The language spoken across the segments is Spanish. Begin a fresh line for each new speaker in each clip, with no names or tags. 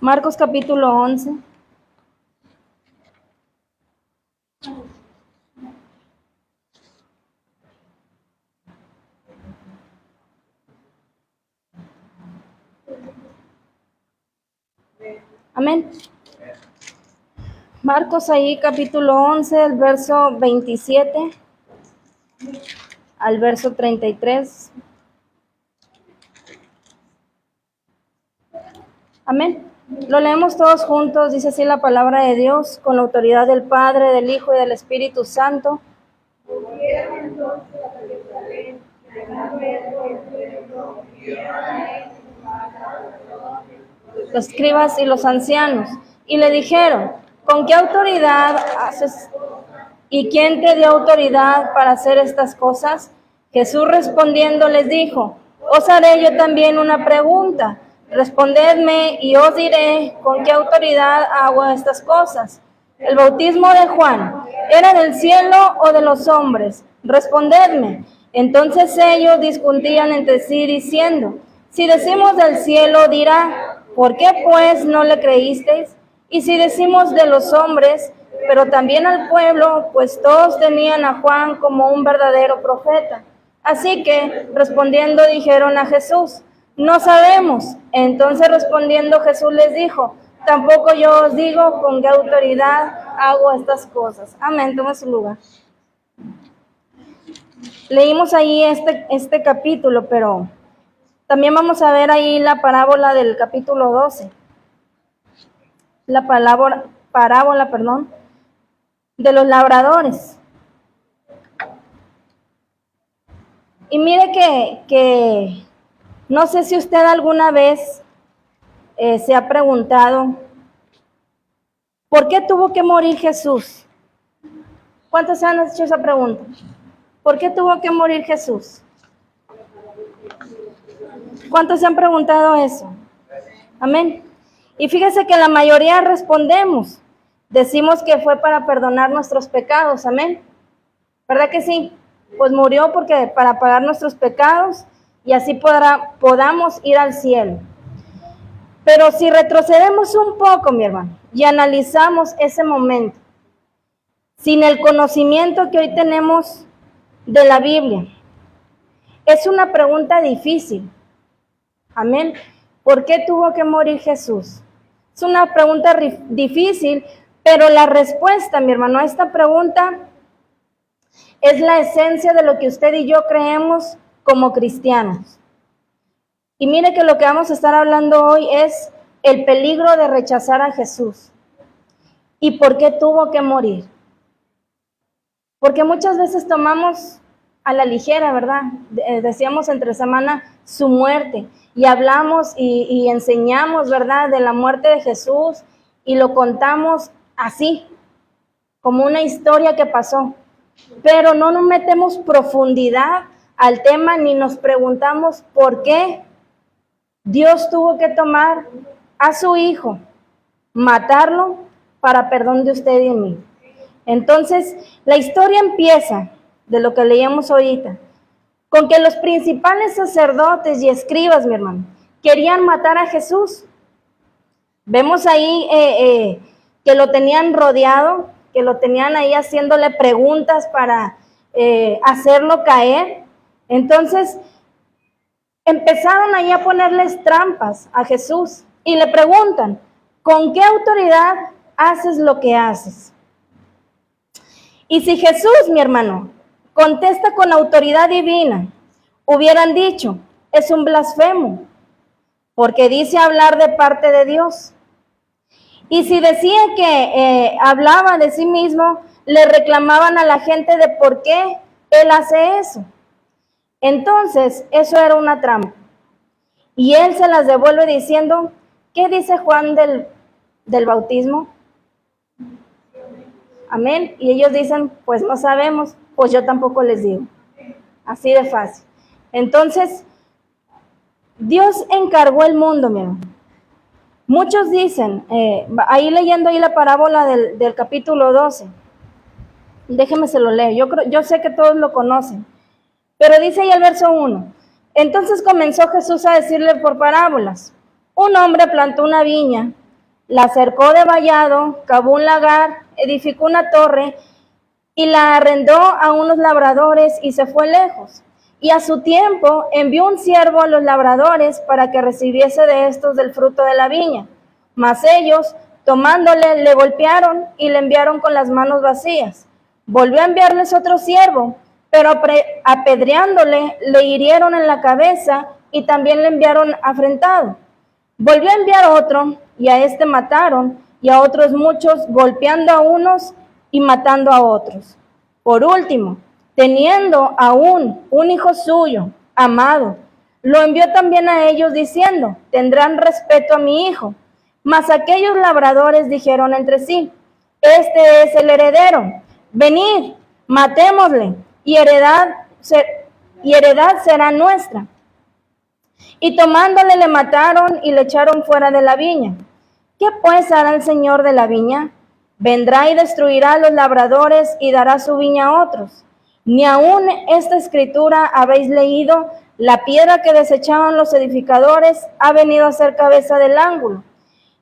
Marcos capítulo 11. Amén. Marcos ahí capítulo 11, el verso 27 al verso 33. Amén. Lo leemos todos juntos, dice así la palabra de Dios, con la autoridad del Padre, del Hijo y del Espíritu Santo. Los escribas y los ancianos, y le dijeron, ¿con qué autoridad haces? ¿Y quién te dio autoridad para hacer estas cosas? Jesús respondiendo les dijo, os haré yo también una pregunta. Respondedme y os diré con qué autoridad hago estas cosas. ¿El bautismo de Juan era del cielo o de los hombres? Respondedme. Entonces ellos discutían entre sí diciendo, si decimos del cielo, dirá, ¿por qué pues no le creísteis? Y si decimos de los hombres, pero también al pueblo, pues todos tenían a Juan como un verdadero profeta. Así que, respondiendo, dijeron a Jesús, no sabemos. Entonces respondiendo Jesús les dijo, tampoco yo os digo con qué autoridad hago estas cosas. Amén, toma su lugar. Leímos ahí este capítulo, pero también vamos a ver ahí la parábola del capítulo 12. La parábola, de los labradores. Y mire que no sé si usted alguna vez se ha preguntado, ¿por qué tuvo que morir Jesús? ¿Cuántos se han hecho esa pregunta? ¿Por qué tuvo que morir Jesús? ¿Cuántos se han preguntado eso? Amén. Y fíjese que la mayoría respondemos. Decimos que fue para perdonar nuestros pecados. Amén. ¿Verdad que sí? Pues murió porque para pagar nuestros pecados y así podamos ir al cielo. Pero si retrocedemos un poco, mi hermano, y analizamos ese momento, sin el conocimiento que hoy tenemos de la Biblia, es una pregunta difícil. Amén. ¿Por qué tuvo que morir Jesús? Es una pregunta difícil, pero la respuesta, mi hermano, a esta pregunta es la esencia de lo que usted y yo creemos como cristianos. Y mire que lo que vamos a estar hablando hoy es el peligro de rechazar a Jesús. ¿Y por qué tuvo que morir? Porque muchas veces tomamos a la ligera, ¿verdad? Decíamos entre semana su muerte y hablamos y enseñamos, ¿verdad? De la muerte de Jesús y lo contamos así, como una historia que pasó. Pero no nos metemos profundidad al tema ni nos preguntamos por qué Dios tuvo que tomar a su hijo, matarlo para perdón de usted y de mí. Entonces, la historia empieza de lo que leíamos ahorita, con que los principales sacerdotes y escribas, mi hermano, querían matar a Jesús. Vemos ahí que lo tenían rodeado, que lo tenían ahí haciéndole preguntas para hacerlo caer. Entonces, empezaron ahí a ponerles trampas a Jesús y le preguntan, ¿con qué autoridad haces lo que haces? Y si Jesús, mi hermano, contesta con autoridad divina, hubieran dicho, es un blasfemo, porque dice hablar de parte de Dios. Y si decía que hablaba de sí mismo, le reclamaban a la gente de por qué él hace eso. Entonces, eso era una trampa. Y él se las devuelve diciendo, ¿qué dice Juan del bautismo? Amén. Y ellos dicen, pues no sabemos, pues yo tampoco les digo. Así de fácil. Entonces, Dios encargó el mundo, mi hermano. Muchos dicen, ahí leyendo ahí la parábola del capítulo 12, déjeme se lo leo, yo sé que todos lo conocen, pero dice ahí el verso 1, entonces comenzó Jesús a decirle por parábolas, un hombre plantó una viña La cercó de vallado, cavó un lagar, edificó una torre y la arrendó a unos labradores y se fue lejos. Y a su tiempo envió un siervo a los labradores para que recibiese de estos del fruto de la viña. Mas ellos, tomándole, le golpearon y le enviaron con las manos vacías. Volvió a enviarles otro siervo, pero apedreándole, le hirieron en la cabeza y también le enviaron afrentado. Volvió a enviar otro, y a este mataron, y a otros muchos, golpeando a unos y matando a otros. Por último, teniendo aún un hijo suyo, amado, lo envió también a ellos diciendo, tendrán respeto a mi hijo. Mas aquellos labradores dijeron entre sí, este es el heredero, venid, matémosle, y heredad será nuestra. Y tomándole le mataron y le echaron fuera de la viña. ¿Qué pues hará el señor de la viña? Vendrá y destruirá a los labradores y dará su viña a otros. Ni aun esta escritura habéis leído, la piedra que desechaban los edificadores ha venido a ser cabeza del ángulo.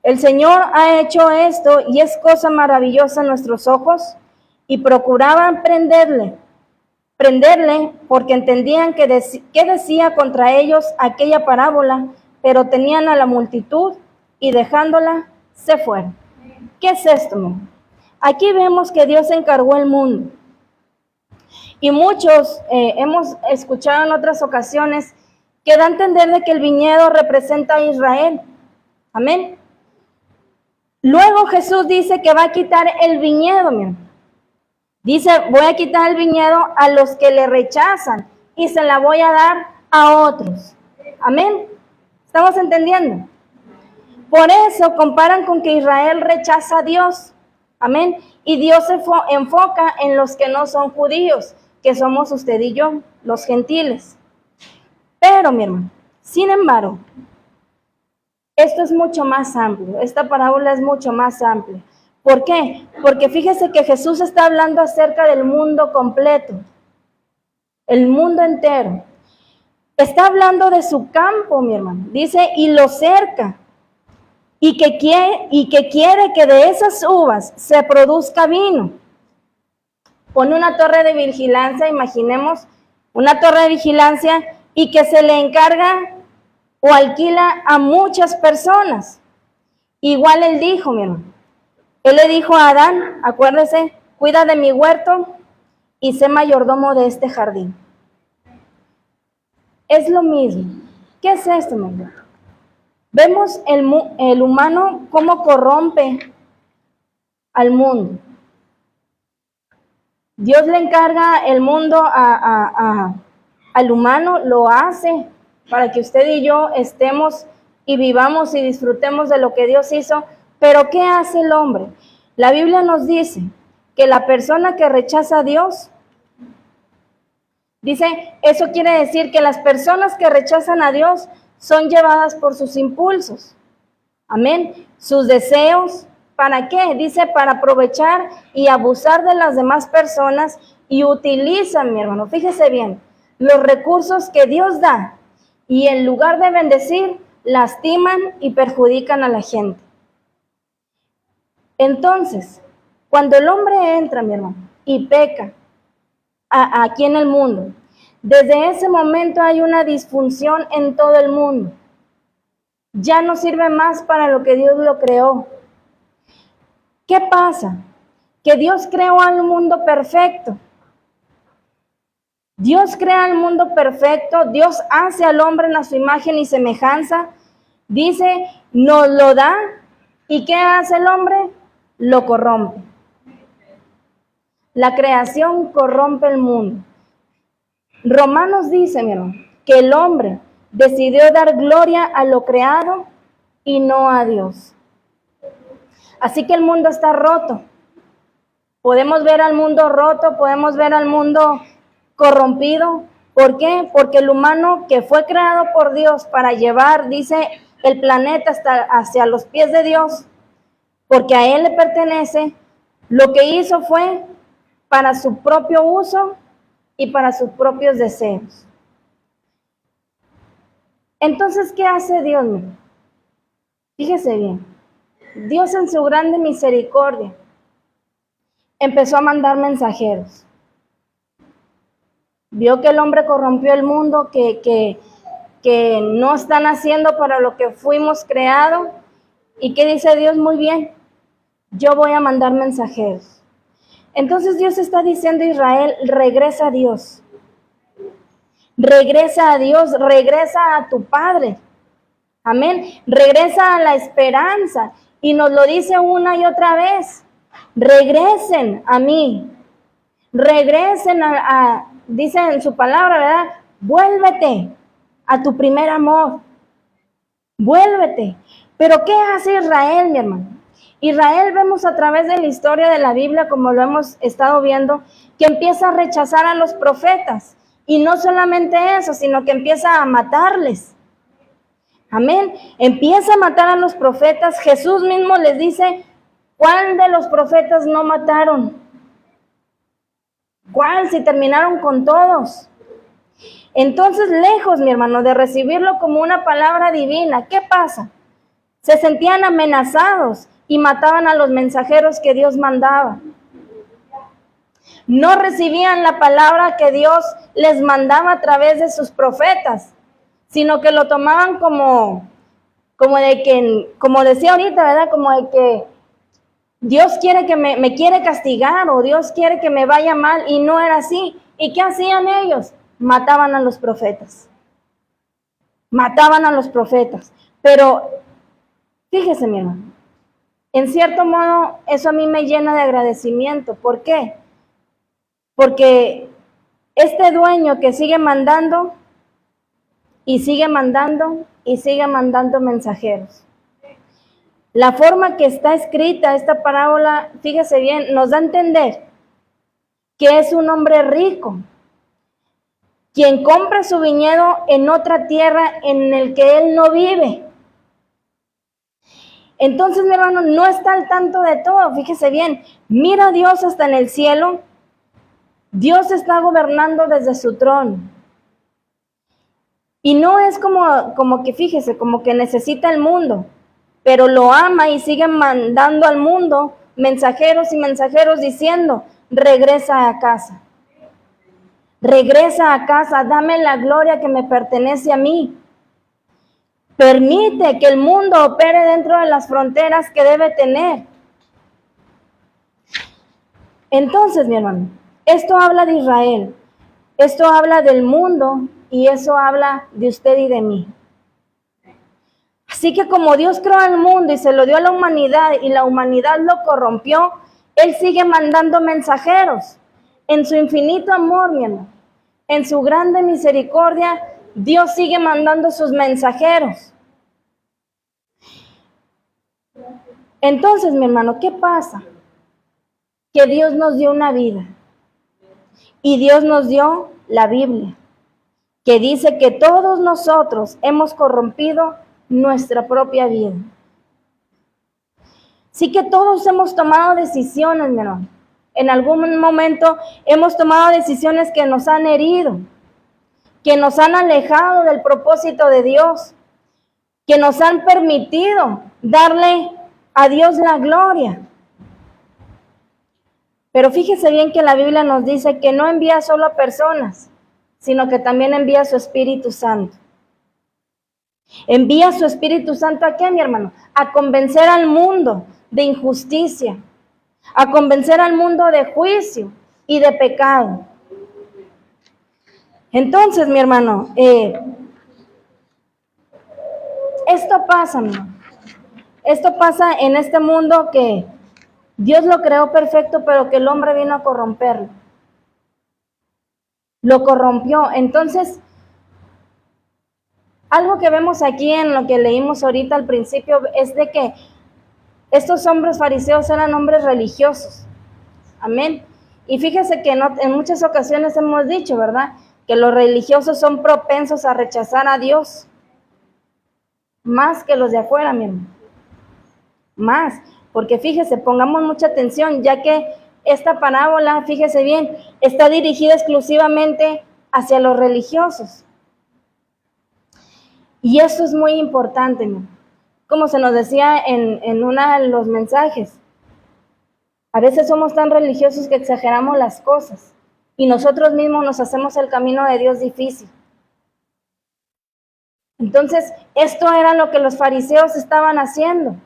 El Señor ha hecho esto y es cosa maravillosa en nuestros ojos. Y procuraban prenderle porque entendían que decía contra ellos aquella parábola, pero tenían a la multitud y dejándola se fueron. ¿Qué es esto, mi? Aquí vemos que Dios encargó el mundo. Y muchos hemos escuchado en otras ocasiones que da a entender de que el viñedo representa a Israel. Amén. Luego Jesús dice que va a quitar el viñedo, mi. Dice, voy a quitar el viñedo a los que le rechazan y se la voy a dar a otros. Amén. ¿Estamos entendiendo? Por eso comparan con que Israel rechaza a Dios. Amén. Y Dios se enfoca en los que no son judíos, que somos usted y yo, los gentiles. Pero, mi hermano, sin embargo, esto es mucho más amplio. Esta parábola es mucho más amplia. ¿Por qué? Porque fíjese que Jesús está hablando acerca del mundo completo, el mundo entero. Está hablando de su campo, mi hermano. Dice, y lo cerca, y que quiere que de esas uvas se produzca vino. Pone una torre de vigilancia, imaginemos, una torre de vigilancia, y que se le encarga o alquila a muchas personas. Igual él dijo, mi hermano. Él le dijo a Adán, acuérdese, cuida de mi huerto y sé mayordomo de este jardín. Es lo mismo. ¿Qué es esto, mi hermano? Vemos el humano cómo corrompe al mundo. Dios le encarga el mundo al humano, lo hace para que usted y yo estemos y vivamos y disfrutemos de lo que Dios hizo. Pero ¿qué hace el hombre? La Biblia nos dice que la persona que rechaza a Dios, dice, eso quiere decir que las personas que rechazan a Dios son llevadas por sus impulsos. Amén. Sus deseos, ¿para qué? Dice, para aprovechar y abusar de las demás personas y utilizan, mi hermano, fíjese bien, los recursos que Dios da y en lugar de bendecir, lastiman y perjudican a la gente. Entonces, cuando el hombre entra, mi hermano, y peca aquí en el mundo, desde ese momento hay una disfunción en todo el mundo. Ya no sirve más para lo que Dios lo creó. ¿Qué pasa? Que Dios creó al mundo perfecto. Dios crea el mundo perfecto, Dios hace al hombre a su imagen y semejanza, dice, nos lo da, ¿y qué hace el hombre? Lo corrompe. La creación corrompe el mundo. Romanos dice, mi hermano, que el hombre decidió dar gloria a lo creado y no a Dios. Así que el mundo está roto. Podemos ver al mundo roto, podemos ver al mundo corrompido. ¿Por qué? Porque el humano que fue creado por Dios para llevar, dice, el planeta hacia los pies de Dios, porque a Él le pertenece, lo que hizo fue para su propio uso y para sus propios deseos. Entonces, ¿qué hace Dios? Fíjese bien. Dios en su grande misericordia empezó a mandar mensajeros. Vio que el hombre corrompió el mundo, que no están haciendo para lo que fuimos creados. ¿Y qué dice Dios? Muy bien, yo voy a mandar mensajeros. Entonces Dios está diciendo a Israel, regresa a Dios. Regresa a Dios, regresa a tu Padre. Amén. Regresa a la esperanza. Y nos lo dice una y otra vez. Regresen a mí. Regresen dice en su palabra, ¿verdad? Vuélvete a tu primer amor. Vuélvete. Pero ¿qué hace Israel, mi hermano? Israel vemos a través de la historia de la Biblia, como lo hemos estado viendo, que empieza a rechazar a los profetas. Y no solamente eso, sino que empieza a matarles. Amén. Empieza a matar a los profetas. Jesús mismo les dice, ¿cuál de los profetas no mataron? ¿Cuál? Si terminaron con todos. Entonces, lejos, mi hermano, de recibirlo como una palabra divina, ¿qué pasa? Se sentían amenazados y mataban a los mensajeros que Dios mandaba. No recibían la palabra que Dios les mandaba a través de sus profetas, sino que lo tomaban como de que, como decía ahorita, ¿verdad? Como de que Dios quiere que me quiere castigar o Dios quiere que me vaya mal, y no era así. ¿Y qué hacían ellos? Mataban a los profetas. Mataban a los profetas. Pero fíjese, mi hermano, en cierto modo eso a mí me llena de agradecimiento. ¿Por qué? Porque este dueño que sigue mandando y sigue mandando y sigue mandando mensajeros. La forma que está escrita esta parábola, fíjese bien, nos da a entender que es un hombre rico, quien compra su viñedo en otra tierra en el que él no vive. Entonces, mi hermano, no está al tanto de todo, fíjese bien, mira a Dios hasta en el cielo. Dios está gobernando desde su trono. Y no es como que, fíjese, como que necesita el mundo, pero lo ama y sigue mandando al mundo mensajeros y mensajeros diciendo, regresa a casa. Regresa a casa, dame la gloria que me pertenece a mí. Permite que el mundo opere dentro de las fronteras que debe tener. Entonces, mi hermano, esto habla de Israel, esto habla del mundo y eso habla de usted y de mí. Así que como Dios creó al mundo y se lo dio a la humanidad y la humanidad lo corrompió, Él sigue mandando mensajeros. En su infinito amor, mi hermano, en su grande misericordia, Dios sigue mandando sus mensajeros. Entonces, mi hermano, ¿qué pasa? Que Dios nos dio una vida y Dios nos dio la Biblia, que dice que todos nosotros hemos corrompido nuestra propia vida. Sí que todos hemos tomado decisiones, mi hermano. En algún momento hemos tomado decisiones que nos han herido, que nos han alejado del propósito de Dios, que nos han permitido darle a Dios la gloria. Pero fíjese bien que la Biblia nos dice que no envía solo a personas, sino que también envía a su Espíritu Santo. Envía a su Espíritu Santo ¿a qué, mi hermano? A convencer al mundo de injusticia, a convencer al mundo de juicio y de pecado. Entonces, mi hermano, esto pasa, mi hermano. Esto pasa en este mundo que Dios lo creó perfecto, pero que el hombre vino a corromperlo. Lo corrompió. Entonces, algo que vemos aquí en lo que leímos ahorita al principio es de que estos hombres fariseos eran hombres religiosos. Amén. Y fíjese que en muchas ocasiones hemos dicho, ¿verdad?, que los religiosos son propensos a rechazar a Dios. Más que los de afuera, mi hermano. Más. Porque fíjese, pongamos mucha atención, ya que esta parábola, fíjese bien, está dirigida exclusivamente hacia los religiosos. Y eso es muy importante, mi hermano. Como se nos decía en uno de los mensajes, a veces somos tan religiosos que exageramos las cosas y nosotros mismos nos hacemos el camino de Dios difícil. Entonces, esto era lo que los fariseos estaban haciendo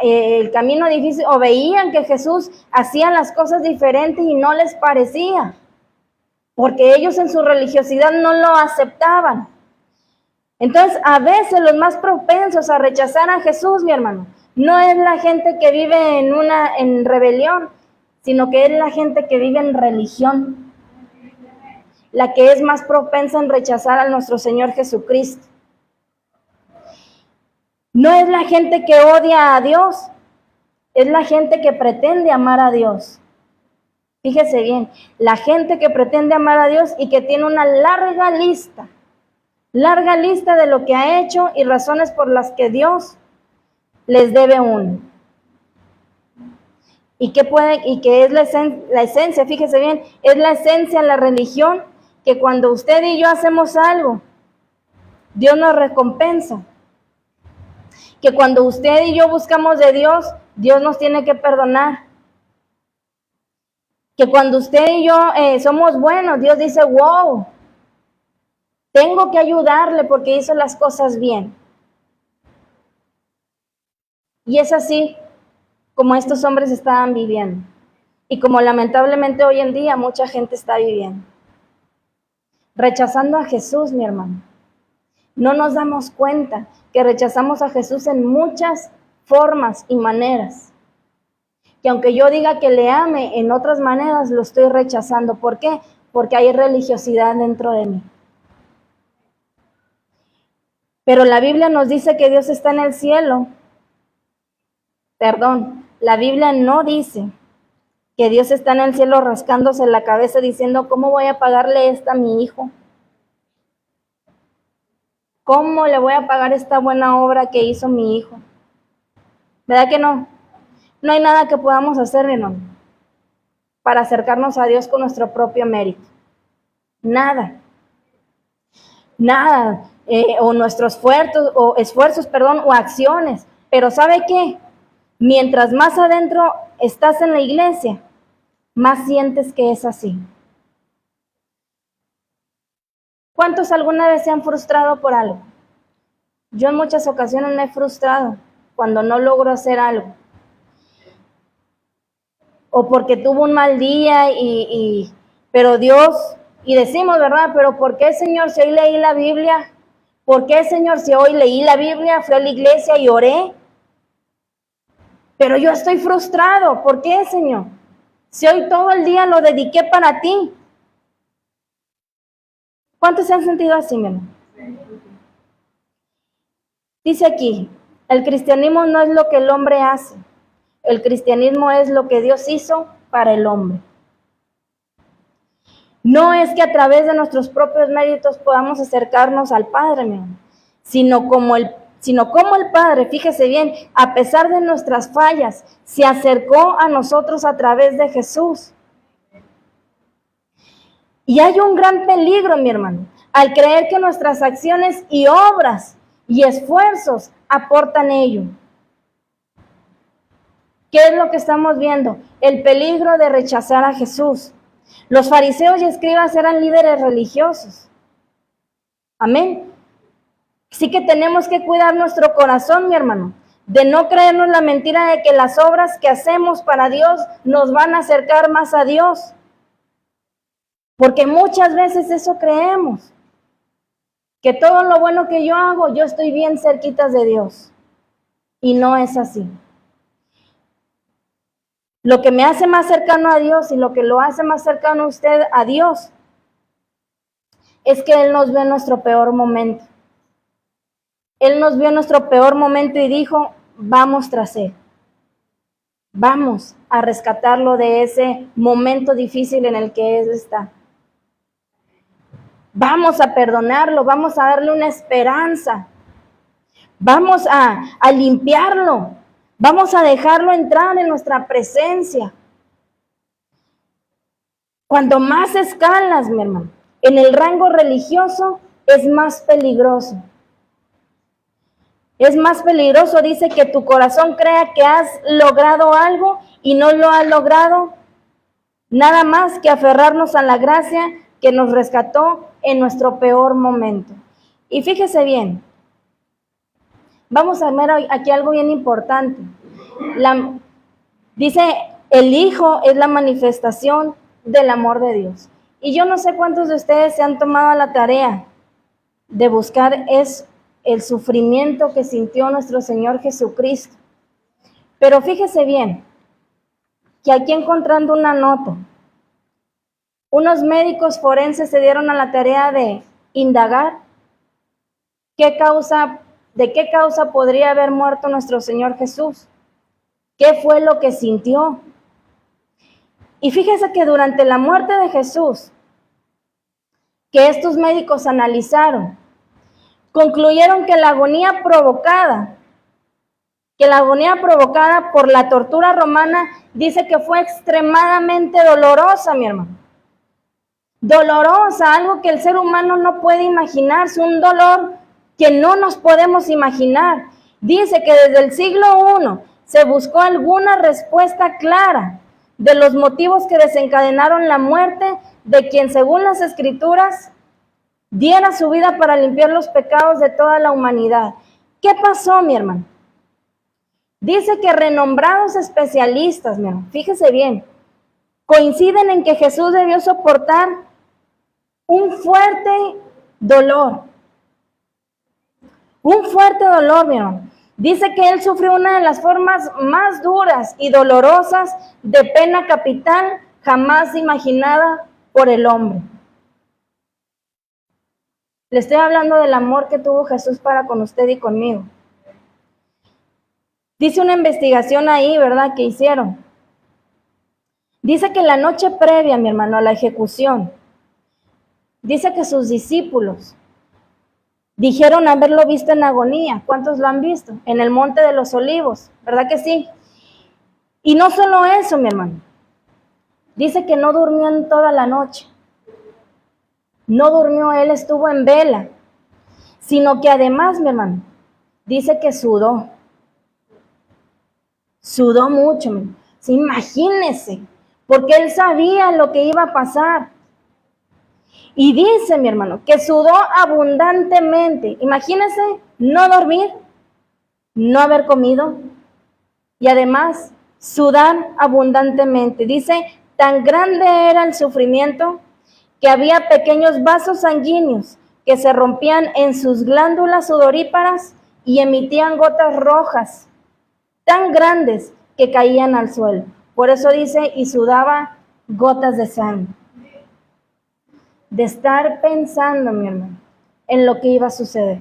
el camino difícil, o veían que Jesús hacía las cosas diferentes y no les parecía, porque ellos en su religiosidad no lo aceptaban. Entonces, a veces los más propensos a rechazar a Jesús, mi hermano, no es la gente que vive en rebelión, sino que es la gente que vive en religión, la que es más propensa en rechazar a nuestro Señor Jesucristo. No es la gente que odia a Dios, es la gente que pretende amar a Dios. Fíjese bien, la gente que pretende amar a Dios y que tiene una larga lista de lo que ha hecho y razones por las que Dios les debe uno. Y que es la esencia, fíjese bien, es la esencia en la religión, que cuando usted y yo hacemos algo, Dios nos recompensa. Que cuando usted y yo buscamos de Dios, Dios nos tiene que perdonar. Que cuando usted y yo somos buenos, Dios dice, wow, tengo que ayudarle porque hizo las cosas bien. Y es así como estos hombres estaban viviendo. Y como lamentablemente hoy en día mucha gente está viviendo. Rechazando a Jesús, mi hermano. No nos damos cuenta que rechazamos a Jesús en muchas formas y maneras. Que aunque yo diga que le ame, en otras maneras lo estoy rechazando. ¿Por qué? Porque hay religiosidad dentro de mí. Pero la Biblia nos dice que Dios está en el cielo. Perdón, la Biblia no dice que Dios está en el cielo rascándose la cabeza diciendo, ¿cómo voy a pagarle esta a mi hijo? ¿Cómo le voy a pagar esta buena obra que hizo mi hijo? ¿Verdad que no? No hay nada que podamos hacer, hermano, para acercarnos a Dios con nuestro propio mérito. Nada. Nada. O nuestros esfuerzos, o acciones. Pero ¿sabe qué? Mientras más adentro estás en la iglesia, más sientes que es así. ¿Cuántos alguna vez se han frustrado por algo? Yo en muchas ocasiones me he frustrado cuando no logro hacer algo. O porque tuvo un mal día pero Dios, y decimos, ¿verdad? Pero ¿por qué, Señor, si hoy leí la Biblia? ¿Por qué, Señor, si hoy leí la Biblia, fui a la iglesia y oré? Pero yo estoy frustrado. ¿Por qué, Señor? Si hoy todo el día lo dediqué para ti. ¿Cuántos se han sentido así, mi hermano? Dice aquí, el cristianismo no es lo que el hombre hace. El cristianismo es lo que Dios hizo para el hombre. No es que a través de nuestros propios méritos podamos acercarnos al Padre, mi hermano, sino como el Padre, fíjese bien, a pesar de nuestras fallas, se acercó a nosotros a través de Jesús. Y hay un gran peligro, mi hermano, al creer que nuestras acciones y obras y esfuerzos aportan ello. ¿Qué es lo que estamos viendo? El peligro de rechazar a Jesús. Los fariseos y escribas eran líderes religiosos. Amén. Sí que tenemos que cuidar nuestro corazón, mi hermano, de no creernos la mentira de que las obras que hacemos para Dios nos van a acercar más a Dios. Porque muchas veces eso creemos. Que todo lo bueno que yo hago, yo estoy bien cerquitas de Dios. Y no es así. Lo que me hace más cercano a Dios y lo que lo hace más cercano a usted a Dios es que Él nos ve en nuestro peor momento. Él nos vio en nuestro peor momento y dijo, vamos tras Él. Vamos a rescatarlo de ese momento difícil en el que Él está. Vamos a perdonarlo, vamos a darle una esperanza. Vamos a limpiarlo. Vamos a dejarlo entrar en nuestra presencia. Cuando más escalas, mi hermano, en el rango religioso es más peligroso. Es más peligroso, dice, que tu corazón crea que has logrado algo y no lo has logrado, nada más que aferrarnos a la gracia que nos rescató en nuestro peor momento. Y fíjese bien, vamos a ver aquí algo bien importante. Dice, el Hijo es la manifestación del amor de Dios. Y yo no sé cuántos de ustedes se han tomado la tarea de buscar el sufrimiento que sintió nuestro Señor Jesucristo. Pero fíjese bien, que aquí encontrando una nota, unos médicos forenses se dieron a la tarea de indagar de qué causa podría haber muerto nuestro Señor Jesús. ¿Qué fue lo que sintió? Y fíjese que durante la muerte de Jesús, que estos médicos analizaron, concluyeron que la agonía provocada por la tortura romana, dice que fue extremadamente dolorosa, mi hermano. Dolorosa, algo que el ser humano no puede imaginarse, un dolor que no nos podemos imaginar. Dice que desde el siglo I se buscó alguna respuesta clara de los motivos que desencadenaron la muerte de quien, según las Escrituras, diera su vida para limpiar los pecados de toda la humanidad. ¿Qué pasó, mi hermano? Dice que renombrados especialistas, mi hermano, fíjese bien, coinciden en que Jesús debió soportar un fuerte dolor. Un fuerte dolor, mi hermano. Dice que él sufrió una de las formas más duras y dolorosas de pena capital jamás imaginada por el hombre. Le estoy hablando del amor que tuvo Jesús para con usted y conmigo. Dice una investigación ahí, ¿verdad?, que hicieron. Dice que la noche previa, mi hermano, a la ejecución, dice que sus discípulos dijeron haberlo visto en agonía. ¿Cuántos lo han visto? En el Monte de los Olivos, ¿verdad que sí? Y no solo eso, mi hermano. Dice que no durmió en toda la noche. No durmió, él estuvo en vela. Sino que además, mi hermano, dice que sudó. Sudó mucho, mi hermano. Sí, imagínese, porque él sabía lo que iba a pasar. Y dice, mi hermano, que sudó abundantemente. Imagínese no dormir, no haber comido y además sudar abundantemente. Dice, tan grande era el sufrimiento que había pequeños vasos sanguíneos que se rompían en sus glándulas sudoríparas y emitían gotas rojas, tan grandes que caían al suelo. Por eso dice, y sudaba gotas de sangre. De estar pensando, mi hermano, en lo que iba a suceder.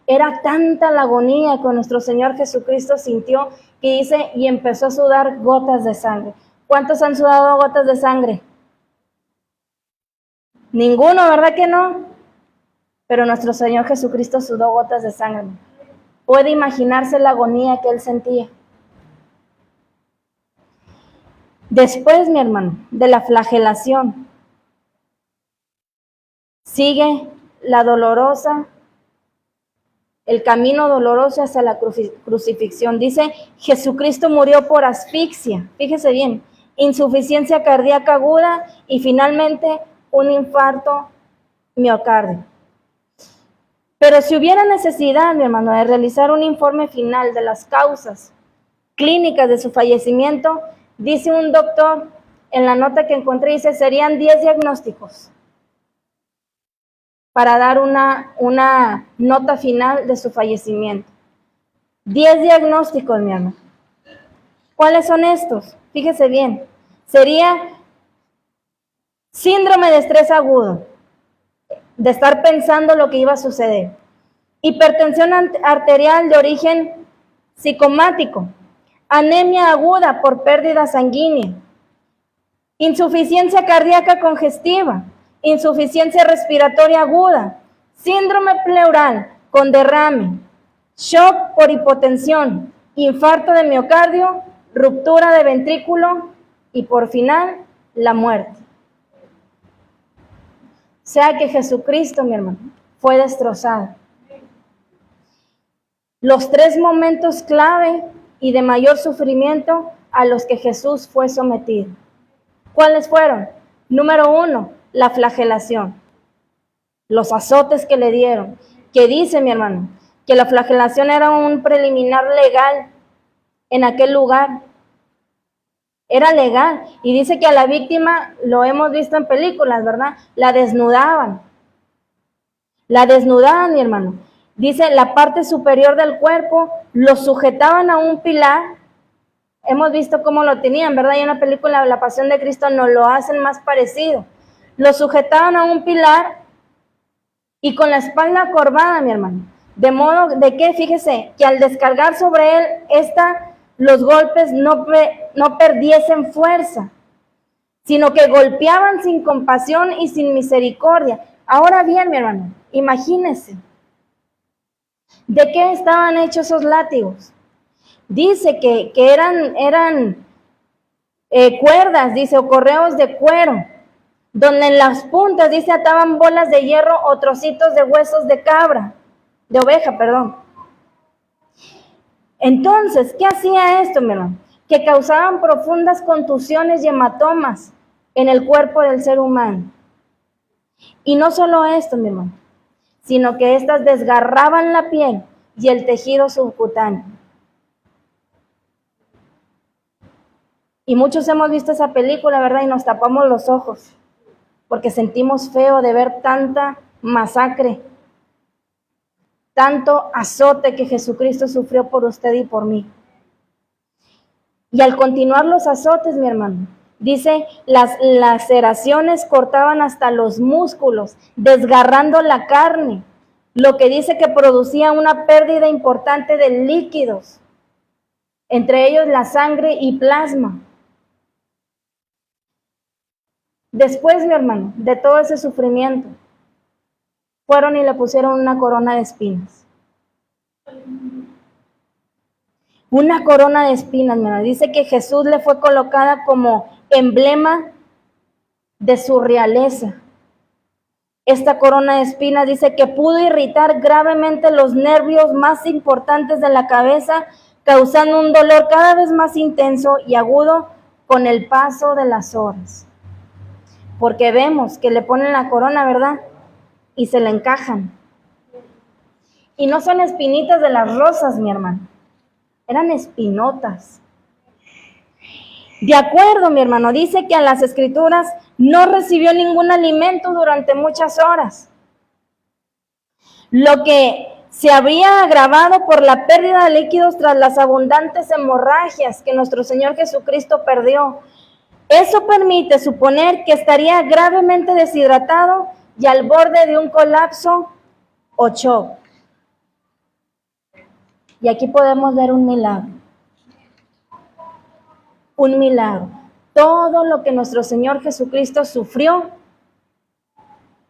Era tanta la agonía que nuestro Señor Jesucristo sintió que dice, y empezó a sudar gotas de sangre. ¿Cuántos han sudado gotas de sangre? Ninguno, ¿verdad que no? Pero nuestro Señor Jesucristo sudó gotas de sangre. Puede imaginarse la agonía que él sentía. Después, mi hermano, de la flagelación, sigue el camino doloroso hacia la crucifixión. Dice, Jesucristo murió por asfixia, fíjese bien, insuficiencia cardíaca aguda y finalmente un infarto miocardio. Pero si hubiera necesidad, mi hermano, de realizar un informe final de las causas clínicas de su fallecimiento, dice un doctor en la nota que encontré, dice, serían 10 diagnósticos para dar una nota final de su fallecimiento. 10 diagnósticos, mi hermano. ¿Cuáles son estos? Fíjese bien. Sería síndrome de estrés agudo, de estar pensando lo que iba a suceder. Hipertensión arterial de origen psicomático. Anemia aguda por pérdida sanguínea. Insuficiencia cardíaca congestiva. Insuficiencia respiratoria aguda, síndrome pleural con derrame, shock por hipotensión, infarto de miocardio, ruptura de ventrículo y por final, la muerte. O sea que Jesucristo, mi hermano, fue destrozado. los 3 momentos clave y de mayor sufrimiento a los que Jesús fue sometido. ¿Cuáles fueron? Número 1, la flagelación, los azotes que le dieron, que dice mi hermano, que la flagelación era un preliminar legal en aquel lugar. Era legal, y dice que a la víctima, lo hemos visto en películas, ¿verdad? La desnudaban, mi hermano. Dice, la parte superior del cuerpo, lo sujetaban a un pilar. Hemos visto cómo lo tenían, ¿verdad? Y en la película La Pasión de Cristo nos lo hacen más parecido. Lo sujetaban a un pilar y con la espalda corvada, mi hermano. De modo de que, fíjese, que al descargar sobre él los golpes no perdiesen fuerza, sino que golpeaban sin compasión y sin misericordia. Ahora bien, mi hermano, imagínese, ¿de qué estaban hechos esos látigos? Dice que eran cuerdas, dice, o correos de cuero, donde en las puntas, dice, ataban bolas de hierro o trocitos de huesos de oveja, perdón. Entonces, ¿qué hacía esto, mi hermano? Que causaban profundas contusiones y hematomas en el cuerpo del ser humano. Y no solo esto, mi hermano, sino que estas desgarraban la piel y el tejido subcutáneo. Y muchos hemos visto esa película, ¿verdad? Y nos tapamos los ojos, porque sentimos feo de ver tanta masacre, tanto azote que Jesucristo sufrió por usted y por mí. Y al continuar los azotes, mi hermano, dice, las laceraciones cortaban hasta los músculos, desgarrando la carne, lo que dice que producía una pérdida importante de líquidos, entre ellos la sangre y plasma. Después, mi hermano, de todo ese sufrimiento, fueron y le pusieron una corona de espinas. Una corona de espinas, mi hermano. Dice que Jesús le fue colocada como emblema de su realeza. Esta corona de espinas dice que pudo irritar gravemente los nervios más importantes de la cabeza, causando un dolor cada vez más intenso y agudo con el paso de las horas. Porque vemos que le ponen la corona, ¿verdad? Y se la encajan. Y no son espinitas de las rosas, mi hermano. Eran espinotas. De acuerdo, mi hermano, dice que a las Escrituras no recibió ningún alimento durante muchas horas, lo que se habría agravado por la pérdida de líquidos tras las abundantes hemorragias que nuestro Señor Jesucristo perdió. Eso permite suponer que estaría gravemente deshidratado y al borde de un colapso o shock. Y aquí podemos ver un milagro. Un milagro. Todo lo que nuestro Señor Jesucristo sufrió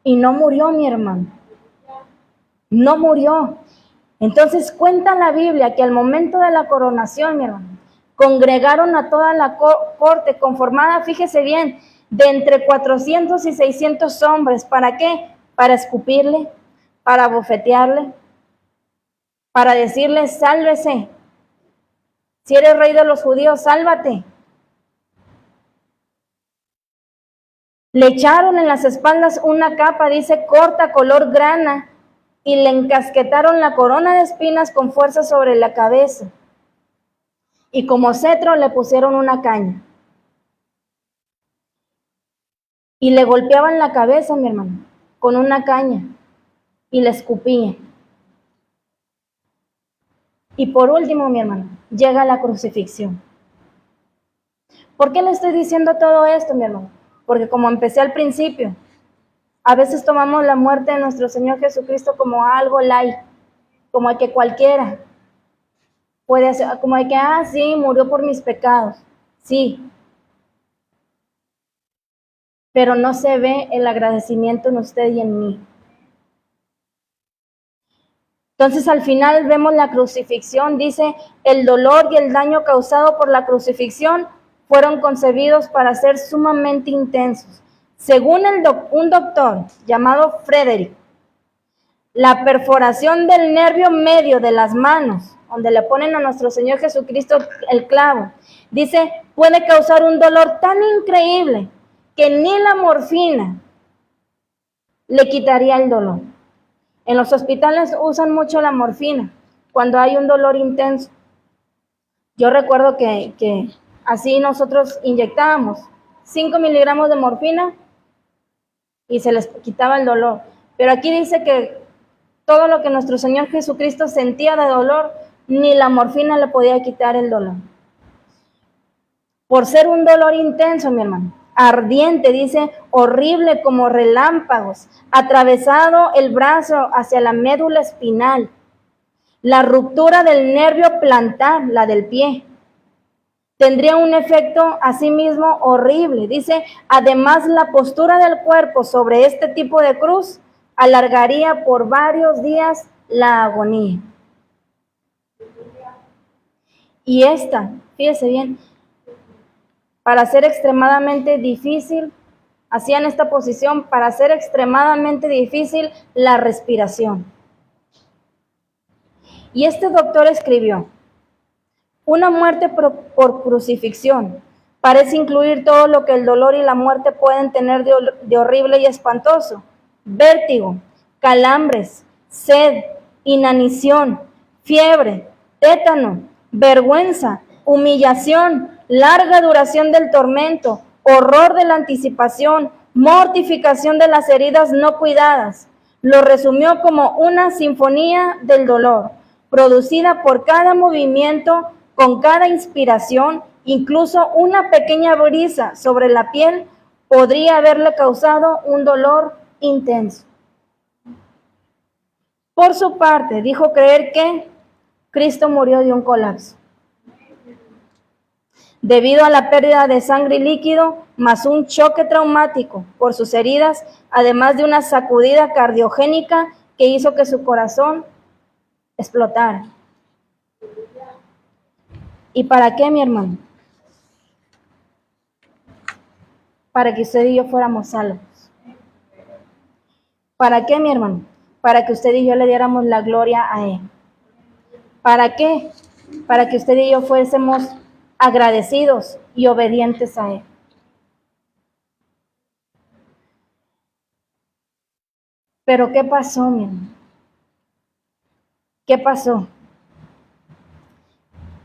y no murió, mi hermano. No murió. Entonces cuenta la Biblia que al momento de la coronación, mi hermano, congregaron a toda la corte conformada, fíjese bien, de entre 400 y 600 hombres. ¿Para qué? Para escupirle, para bofetearle, para decirle, sálvese. Si eres rey de los judíos, sálvate. Le echaron en las espaldas una capa, dice, corta, color grana, y le encasquetaron la corona de espinas con fuerza sobre la cabeza. Y como cetro le pusieron una caña. Y le golpeaban la cabeza, mi hermano, con una caña, y le escupían. Y por último, mi hermano, llega la crucifixión. ¿Por qué le estoy diciendo todo esto, mi hermano? Porque como empecé al principio, a veces tomamos la muerte de nuestro Señor Jesucristo como algo light, como que cualquiera puede hacer, como de que, sí, murió por mis pecados, sí. Pero no se ve el agradecimiento en usted y en mí. Entonces al final vemos la crucifixión, dice, el dolor y el daño causado por la crucifixión fueron concebidos para ser sumamente intensos. Según un doctor llamado Frederick, La perforación del nervio medio de las manos, donde le ponen a nuestro Señor Jesucristo el clavo, dice, puede causar un dolor tan increíble que ni la morfina le quitaría el dolor. En los hospitales usan mucho la morfina cuando hay un dolor intenso. Yo recuerdo que así nosotros inyectábamos 5 miligramos de morfina y se les quitaba el dolor. Pero aquí dice que todo lo que nuestro Señor Jesucristo sentía de dolor, ni la morfina le podía quitar el dolor. Por ser un dolor intenso, mi hermano, ardiente, dice, horrible como relámpagos, atravesado el brazo hacia la médula espinal, la ruptura del nervio plantar, la del pie, tendría un efecto asimismo horrible. Dice, además la postura del cuerpo sobre este tipo de cruz alargaría por varios días la agonía. Y esta, fíjese bien, para ser extremadamente difícil, hacían esta posición para hacer extremadamente difícil la respiración. Y este doctor escribió, una muerte por crucifixión parece incluir todo lo que el dolor y la muerte pueden tener de horrible y espantoso. Vértigo, calambres, sed, inanición, fiebre, tétano, vergüenza, humillación, larga duración del tormento, horror de la anticipación, mortificación de las heridas no cuidadas. Lo resumió como una sinfonía del dolor, producida por cada movimiento, con cada inspiración, incluso una pequeña brisa sobre la piel podría haberle causado un dolor intenso. Por su parte, dijo creer que Cristo murió de un colapso, debido a la pérdida de sangre y líquido, más un choque traumático por sus heridas, además de una sacudida cardiogénica que hizo que su corazón explotara. ¿Y para qué, mi hermano? Para que usted y yo fuéramos salvos. ¿Para qué, mi hermano? Para que usted y yo le diéramos la gloria a Él. ¿Para qué? Para que usted y yo fuésemos agradecidos y obedientes a Él. Pero ¿qué pasó, mi hermano? ¿Qué pasó?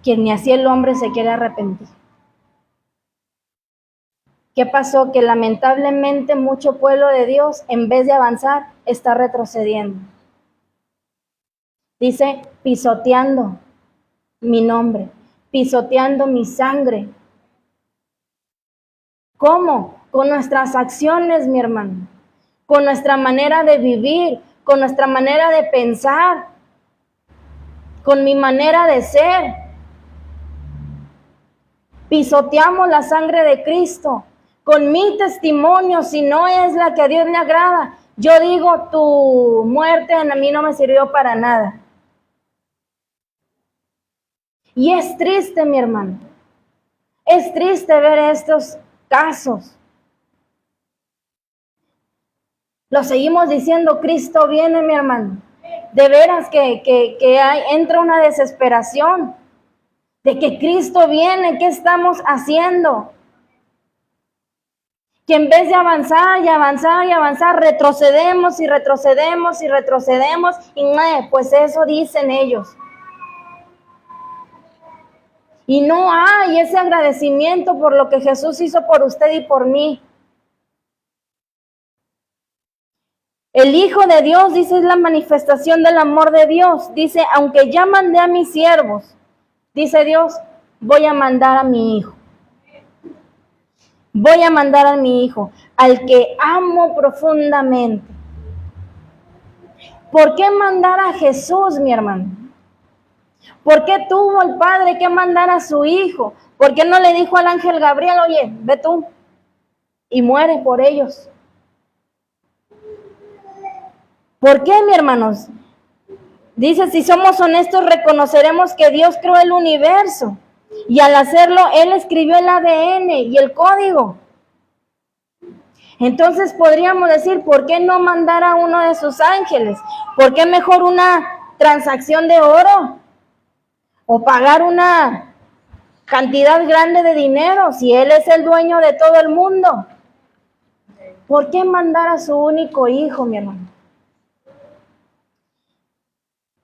Que ni así el hombre se quiere arrepentir. ¿Qué pasó? Que lamentablemente mucho pueblo de Dios, en vez de avanzar, está retrocediendo. Dice, pisoteando mi nombre, pisoteando mi sangre. ¿Cómo? Con nuestras acciones, mi hermano, con nuestra manera de vivir, con nuestra manera de pensar, con mi manera de ser. Pisoteamos la sangre de Cristo. Con mi testimonio, si no es la que a Dios le agrada, yo digo, tu muerte a mí no me sirvió para nada. Y es triste, mi hermano. Es triste ver estos casos. Lo seguimos diciendo, Cristo viene, mi hermano. De veras entra una desesperación de que Cristo viene, ¿qué estamos haciendo? Que en vez de avanzar y avanzar y avanzar, retrocedemos y retrocedemos y retrocedemos, y pues eso dicen ellos. Y no hay ese agradecimiento por lo que Jesús hizo por usted y por mí. El Hijo de Dios, dice, es la manifestación del amor de Dios. Dice, aunque ya mandé a mis siervos, dice Dios, voy a mandar a mi Hijo. Voy a mandar a mi Hijo, al que amo profundamente. ¿Por qué mandar a Jesús, mi hermano? ¿Por qué tuvo el Padre que mandar a su Hijo? ¿Por qué no le dijo al ángel Gabriel, oye, ve tú y muere por ellos? ¿Por qué, mi hermanos? Dice, si somos honestos, reconoceremos que Dios creó el universo. Y al hacerlo, Él escribió el ADN y el código. Entonces podríamos decir, ¿por qué no mandar a uno de sus ángeles? ¿Por qué mejor una transacción de oro? ¿O pagar una cantidad grande de dinero si Él es el dueño de todo el mundo? ¿Por qué mandar a su único hijo, mi hermano?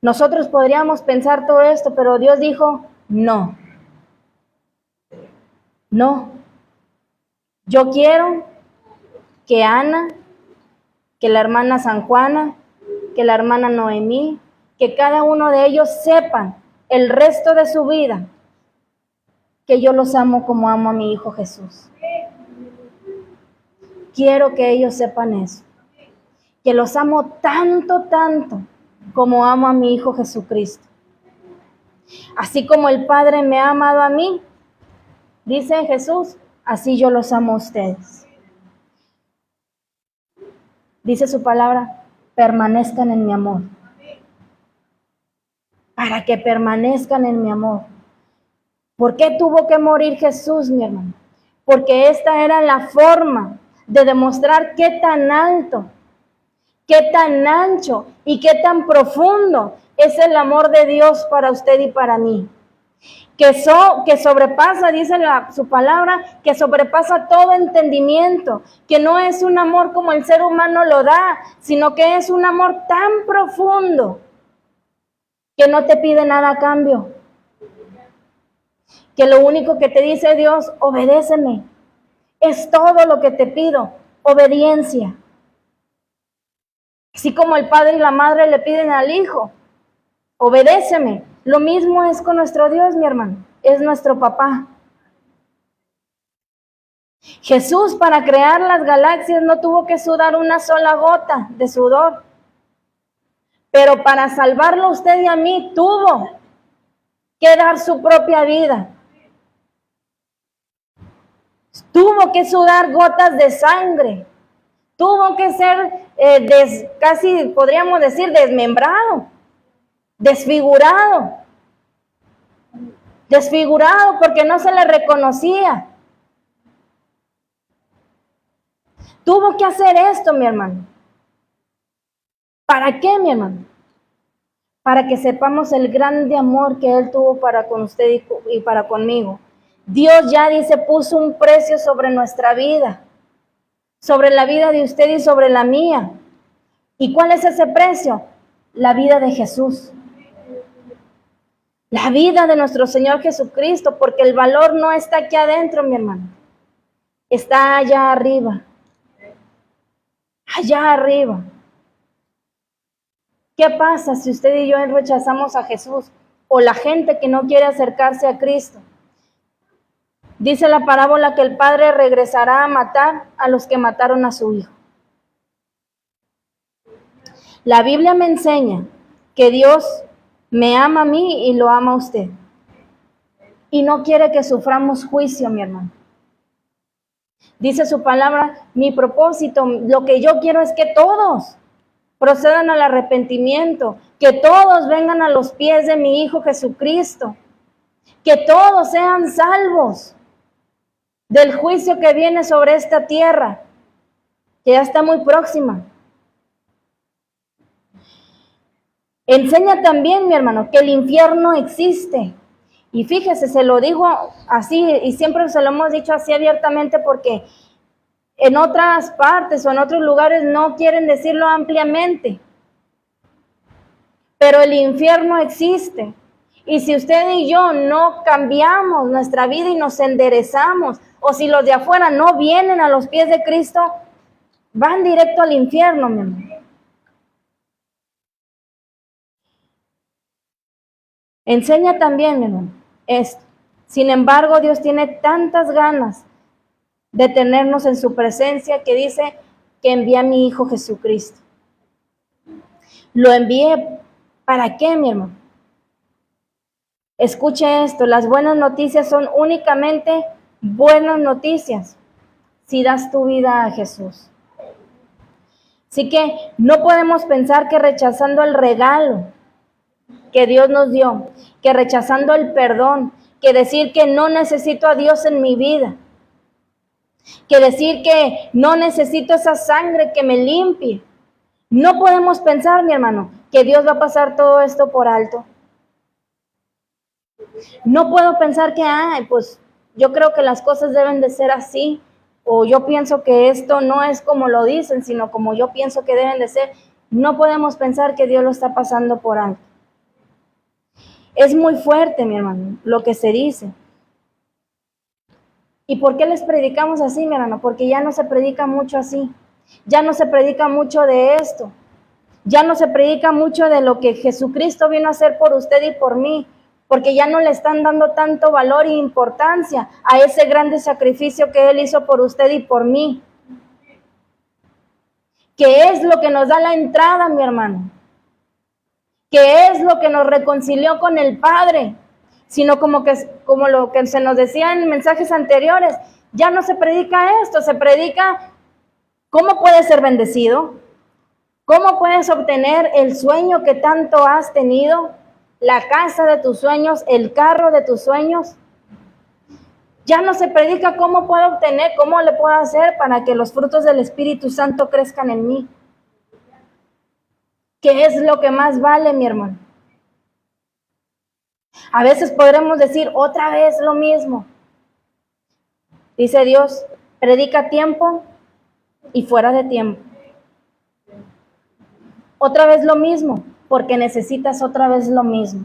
Nosotros podríamos pensar todo esto, pero Dios dijo, no. No. Yo quiero que Ana, que la hermana San Juana, que la hermana Noemí, que cada uno de ellos sepan el resto de su vida que yo los amo como amo a mi Hijo Jesús. Quiero que ellos sepan eso, que los amo tanto, tanto como amo a mi Hijo Jesucristo. Así como el Padre me ha amado a mí, dice Jesús, así yo los amo a ustedes. Dice su palabra, permanezcan en mi amor. Para que permanezcan en mi amor. ¿Por qué tuvo que morir Jesús, mi hermano? Porque esta era la forma de demostrar qué tan alto, qué tan ancho y qué tan profundo es el amor de Dios para usted y para mí. Que sobrepasa, dice su palabra, que sobrepasa todo entendimiento, que no es un amor como el ser humano lo da, sino que es un amor tan profundo que no te pide nada a cambio. Que lo único que te dice Dios, obedéceme. Es todo lo que te pido, obediencia. Así como el padre y la madre le piden al hijo, obedéceme. Lo mismo es con nuestro Dios, mi hermano. Es nuestro papá. Jesús, para crear las galaxias, no tuvo que sudar una sola gota de sudor. Pero para salvarlo a usted y a mí, tuvo que dar su propia vida. Tuvo que sudar gotas de sangre. Tuvo que ser casi podríamos decir desmembrado, desfigurado. Desfigurado porque no se le reconocía. Tuvo que hacer esto, mi hermano. ¿Para qué, mi hermano? Para que sepamos el grande amor que Él tuvo para con usted y para conmigo. Dios ya dice, puso un precio sobre nuestra vida, sobre la vida de usted y sobre la mía. ¿Y cuál es ese precio? La vida de Jesús. La vida de nuestro Señor Jesucristo, porque el valor no está aquí adentro, mi hermano. Está allá arriba. Allá arriba. ¿Qué pasa si usted y yo rechazamos a Jesús o la gente que no quiere acercarse a Cristo? Dice la parábola que el Padre regresará a matar a los que mataron a su Hijo. La Biblia me enseña que Dios me ama a mí y lo ama a usted. Y no quiere que suframos juicio, mi hermano. Dice su palabra, mi propósito, lo que yo quiero es que todos procedan al arrepentimiento, que todos vengan a los pies de mi Hijo Jesucristo, que todos sean salvos del juicio que viene sobre esta tierra, que ya está muy próxima. Enseña también, mi hermano, que el infierno existe. Y fíjese, se lo dijo así y siempre se lo hemos dicho así abiertamente porque en otras partes o en otros lugares no quieren decirlo ampliamente. Pero el infierno existe. Y si usted y yo no cambiamos nuestra vida y nos enderezamos, o si los de afuera no vienen a los pies de Cristo, van directo al infierno, mi hermano. Enseña también, mi hermano, esto. Sin embargo, Dios tiene tantas ganas de tenernos en su presencia que dice que envía a mi Hijo Jesucristo. Lo envié, ¿para qué, mi hermano? Escuche esto, las buenas noticias son únicamente buenas noticias si das tu vida a Jesús. Así que no podemos pensar que rechazando el regalo que Dios nos dio, que rechazando el perdón, que decir que no necesito a Dios en mi vida, que decir que no necesito esa sangre que me limpie. No podemos pensar, mi hermano, que Dios va a pasar todo esto por alto. No puedo pensar que, pues yo creo que las cosas deben de ser así, o yo pienso que esto no es como lo dicen, sino como yo pienso que deben de ser. No podemos pensar que Dios lo está pasando por alto. Es muy fuerte, mi hermano, lo que se dice. ¿Y por qué les predicamos así, mi hermano? Porque ya no se predica mucho así. Ya no se predica mucho de esto. Ya no se predica mucho de lo que Jesucristo vino a hacer por usted y por mí, porque ya no le están dando tanto valor e importancia a ese grande sacrificio que Él hizo por usted y por mí. ¿Qué es lo que nos da la entrada, mi hermano? ¿Qué es lo que nos reconcilió con el Padre? Sino como lo que se nos decía en mensajes anteriores, ya no se predica esto, se predica cómo puedes ser bendecido, cómo puedes obtener el sueño que tanto has tenido, la casa de tus sueños, el carro de tus sueños. Ya no se predica cómo puedo obtener, cómo le puedo hacer para que los frutos del Espíritu Santo crezcan en mí. ¿Qué es lo que más vale, mi hermano? A veces podremos decir otra vez lo mismo. Dice Dios, predica a tiempo y fuera de tiempo. Otra vez lo mismo, porque necesitas otra vez lo mismo.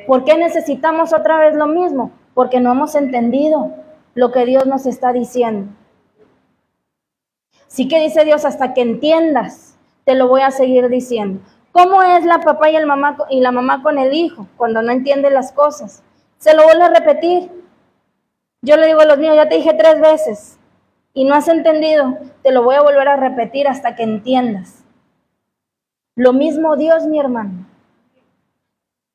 ¿Por qué necesitamos otra vez lo mismo? Porque no hemos entendido lo que Dios nos está diciendo. Sí que dice Dios, hasta que entiendas, te lo voy a seguir diciendo. ¿Cómo es la papá y la mamá con el hijo cuando no entiende las cosas? Se lo vuelvo a repetir. Yo le digo a los míos, ya te dije 3 veces y no has entendido, te lo voy a volver a repetir hasta que entiendas. Lo mismo Dios, mi hermano.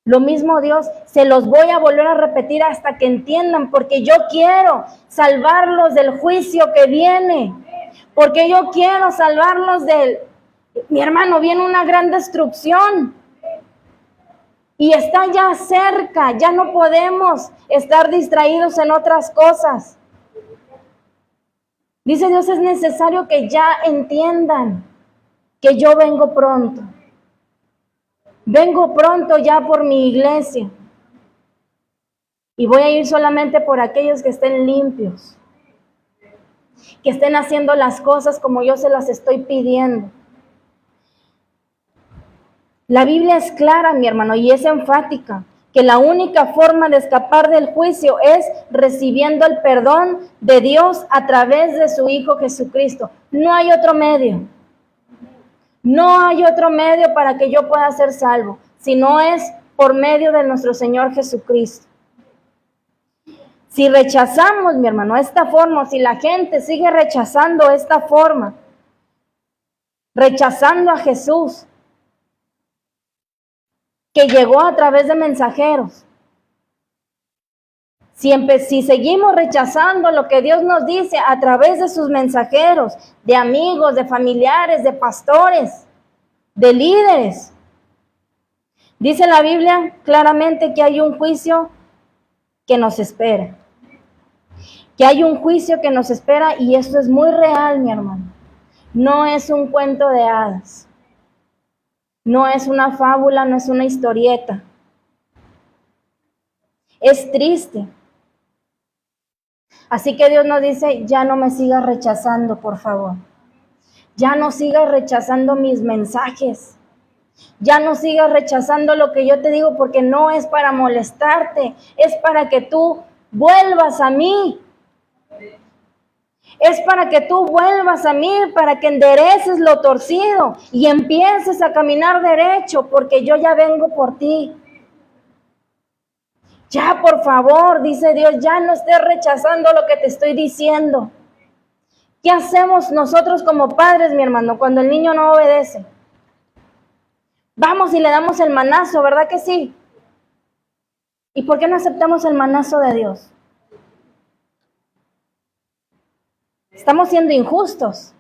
Lo mismo Dios, se los voy a volver a repetir hasta que entiendan, porque yo quiero salvarlos del juicio que viene, porque yo quiero salvarlos mi hermano, viene una gran destrucción y está ya cerca, ya no podemos estar distraídos en otras cosas. Dice Dios, es necesario que ya entiendan que yo vengo pronto. Vengo pronto ya por mi iglesia. Y voy a ir solamente por aquellos que estén limpios, que estén haciendo las cosas como yo se las estoy pidiendo. La Biblia es clara, mi hermano, y es enfática, que la única forma de escapar del juicio es recibiendo el perdón de Dios a través de su Hijo Jesucristo. No hay otro medio. No hay otro medio para que yo pueda ser salvo, si no es por medio de nuestro Señor Jesucristo. Si rechazamos, mi hermano, esta forma, si la gente sigue rechazando esta forma, rechazando a Jesús, que llegó a través de mensajeros, si seguimos rechazando lo que Dios nos dice a través de sus mensajeros, de amigos, de familiares, de pastores, de líderes, dice la Biblia claramente que hay un juicio que nos espera. Que hay un juicio que nos espera y esto es muy real, mi hermano. No es un cuento de hadas. No es una fábula, no es una historieta. Es triste. Así que Dios nos dice, ya no me sigas rechazando, por favor. Ya no sigas rechazando mis mensajes. Ya no sigas rechazando lo que yo te digo porque no es para molestarte, es para que tú vuelvas a mí. Es para que tú vuelvas a mí, para que endereces lo torcido y empieces a caminar derecho, porque yo ya vengo por ti. Ya, por favor, dice Dios, ya no estés rechazando lo que te estoy diciendo. ¿Qué hacemos nosotros como padres, mi hermano, cuando el niño no obedece? Vamos y le damos el manazo, ¿verdad que sí? ¿Y por qué no aceptamos el manazo de Dios? Estamos siendo injustos.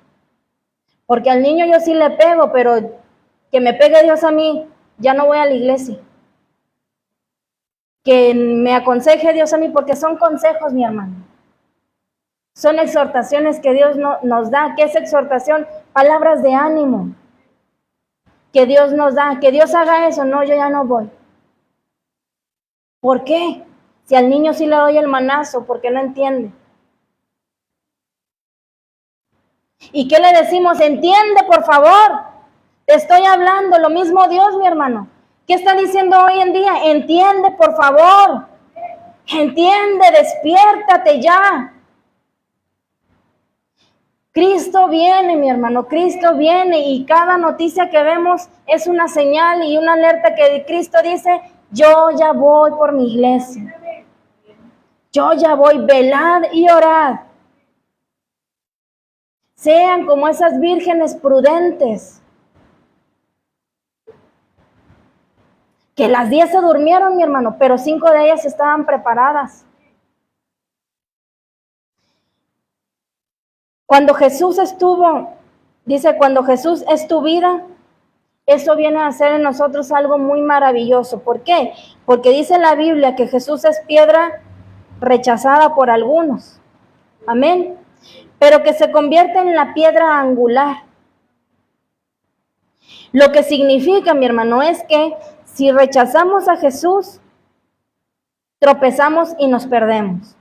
Porque al niño yo sí le pego, pero que me pegue Dios a mí, ya no voy a la iglesia. Que me aconseje Dios a mí, porque son consejos, mi hermano. Son exhortaciones que Dios nos da. ¿Qué es exhortación? Palabras de ánimo que Dios nos da. Que Dios haga eso. No, yo ya no voy. ¿Por qué? Si al niño sí le doy el manazo, porque no entiende. ¿Y qué le decimos? Entiende, por favor. Te estoy hablando. Lo mismo Dios, mi hermano. ¿Qué está diciendo hoy en día? Entiende, por favor. Entiende, despiértate ya. Cristo viene, mi hermano, Cristo viene, y cada noticia que vemos es una señal y una alerta que Cristo dice: yo ya voy por mi iglesia. Yo ya voy, velad y orad. Sean como esas vírgenes prudentes, que las 10 se durmieron, mi hermano, pero 5 de ellas estaban preparadas. Cuando Jesús estuvo, dice, cuando Jesús es tu vida, eso viene a ser en nosotros algo muy maravilloso. ¿Por qué? Porque dice la Biblia que Jesús es piedra rechazada por algunos. Amén. Pero que se convierte en la piedra angular. Lo que significa, mi hermano, es que si rechazamos a Jesús, tropezamos y nos perdemos.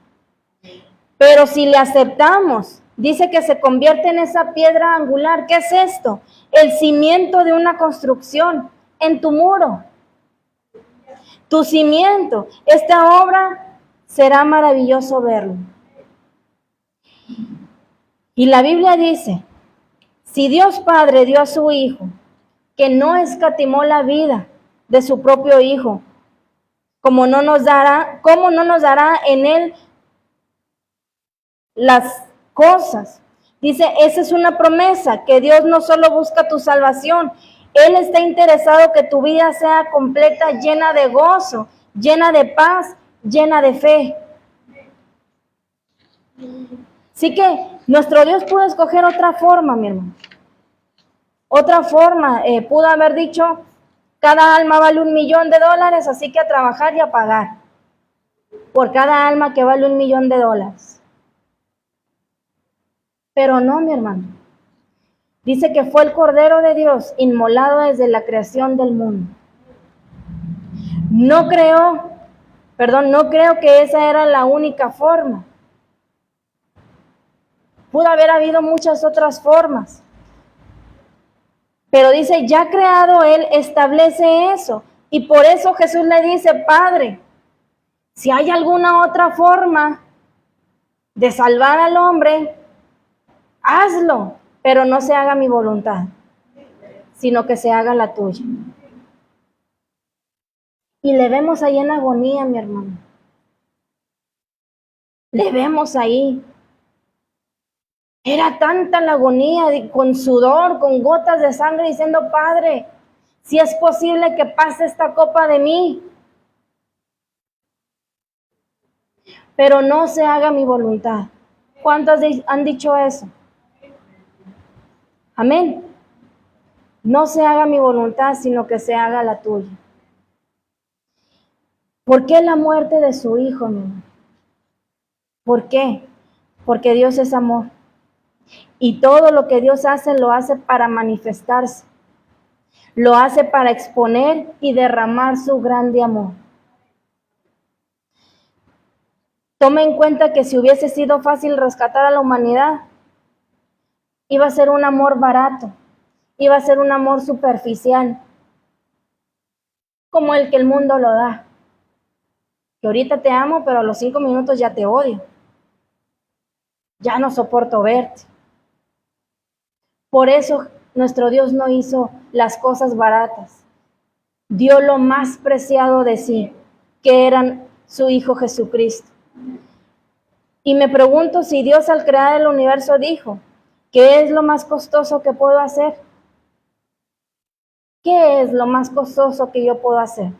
Pero si le aceptamos, dice que se convierte en esa piedra angular. ¿Qué es esto? El cimiento de una construcción en tu muro. Tu cimiento. Esta obra será maravilloso verlo. Y la Biblia dice, si Dios Padre dio a su Hijo, que no escatimó la vida de su propio Hijo, ¿cómo no nos dará en Él las cosas? Dice, esa es una promesa, que Dios no solo busca tu salvación, Él está interesado que tu vida sea completa, llena de gozo, llena de paz, llena de fe. Así que nuestro Dios pudo escoger otra forma, mi hermano. Otra forma, pudo haber dicho, cada alma vale $1,000,000, así que a trabajar y a pagar por cada alma que vale $1,000,000. Pero no, mi hermano. Dice que fue el Cordero de Dios inmolado desde la creación del mundo. No creo que esa era la única forma. Pudo haber habido muchas otras formas. Pero dice, ya creado Él, establece eso. Y por eso Jesús le dice, Padre, si hay alguna otra forma de salvar al hombre, hazlo, pero no se haga mi voluntad, sino que se haga la tuya. Y le vemos ahí en agonía, mi hermano. Le vemos ahí. Era tanta la agonía, con sudor, con gotas de sangre, diciendo, Padre, si es posible que pase esta copa de mí, pero no se haga mi voluntad. ¿Cuántos han dicho eso? Amén. No se haga mi voluntad, sino que se haga la tuya. ¿Por qué la muerte de su Hijo, mi hermano? ¿Por qué? Porque Dios es amor. Y todo lo que Dios hace, lo hace para manifestarse. Lo hace para exponer y derramar su grande amor. Tome en cuenta que si hubiese sido fácil rescatar a la humanidad, iba a ser un amor barato, iba a ser un amor superficial, como el que el mundo lo da. Que ahorita te amo, pero a los 5 minutos ya te odio. Ya no soporto verte. Por eso nuestro Dios no hizo las cosas baratas. Dio lo más preciado de sí, que era su Hijo Jesucristo. Y me pregunto si Dios al crear el universo dijo, ¿qué es lo más costoso que puedo hacer? ¿Qué es lo más costoso que yo puedo hacer?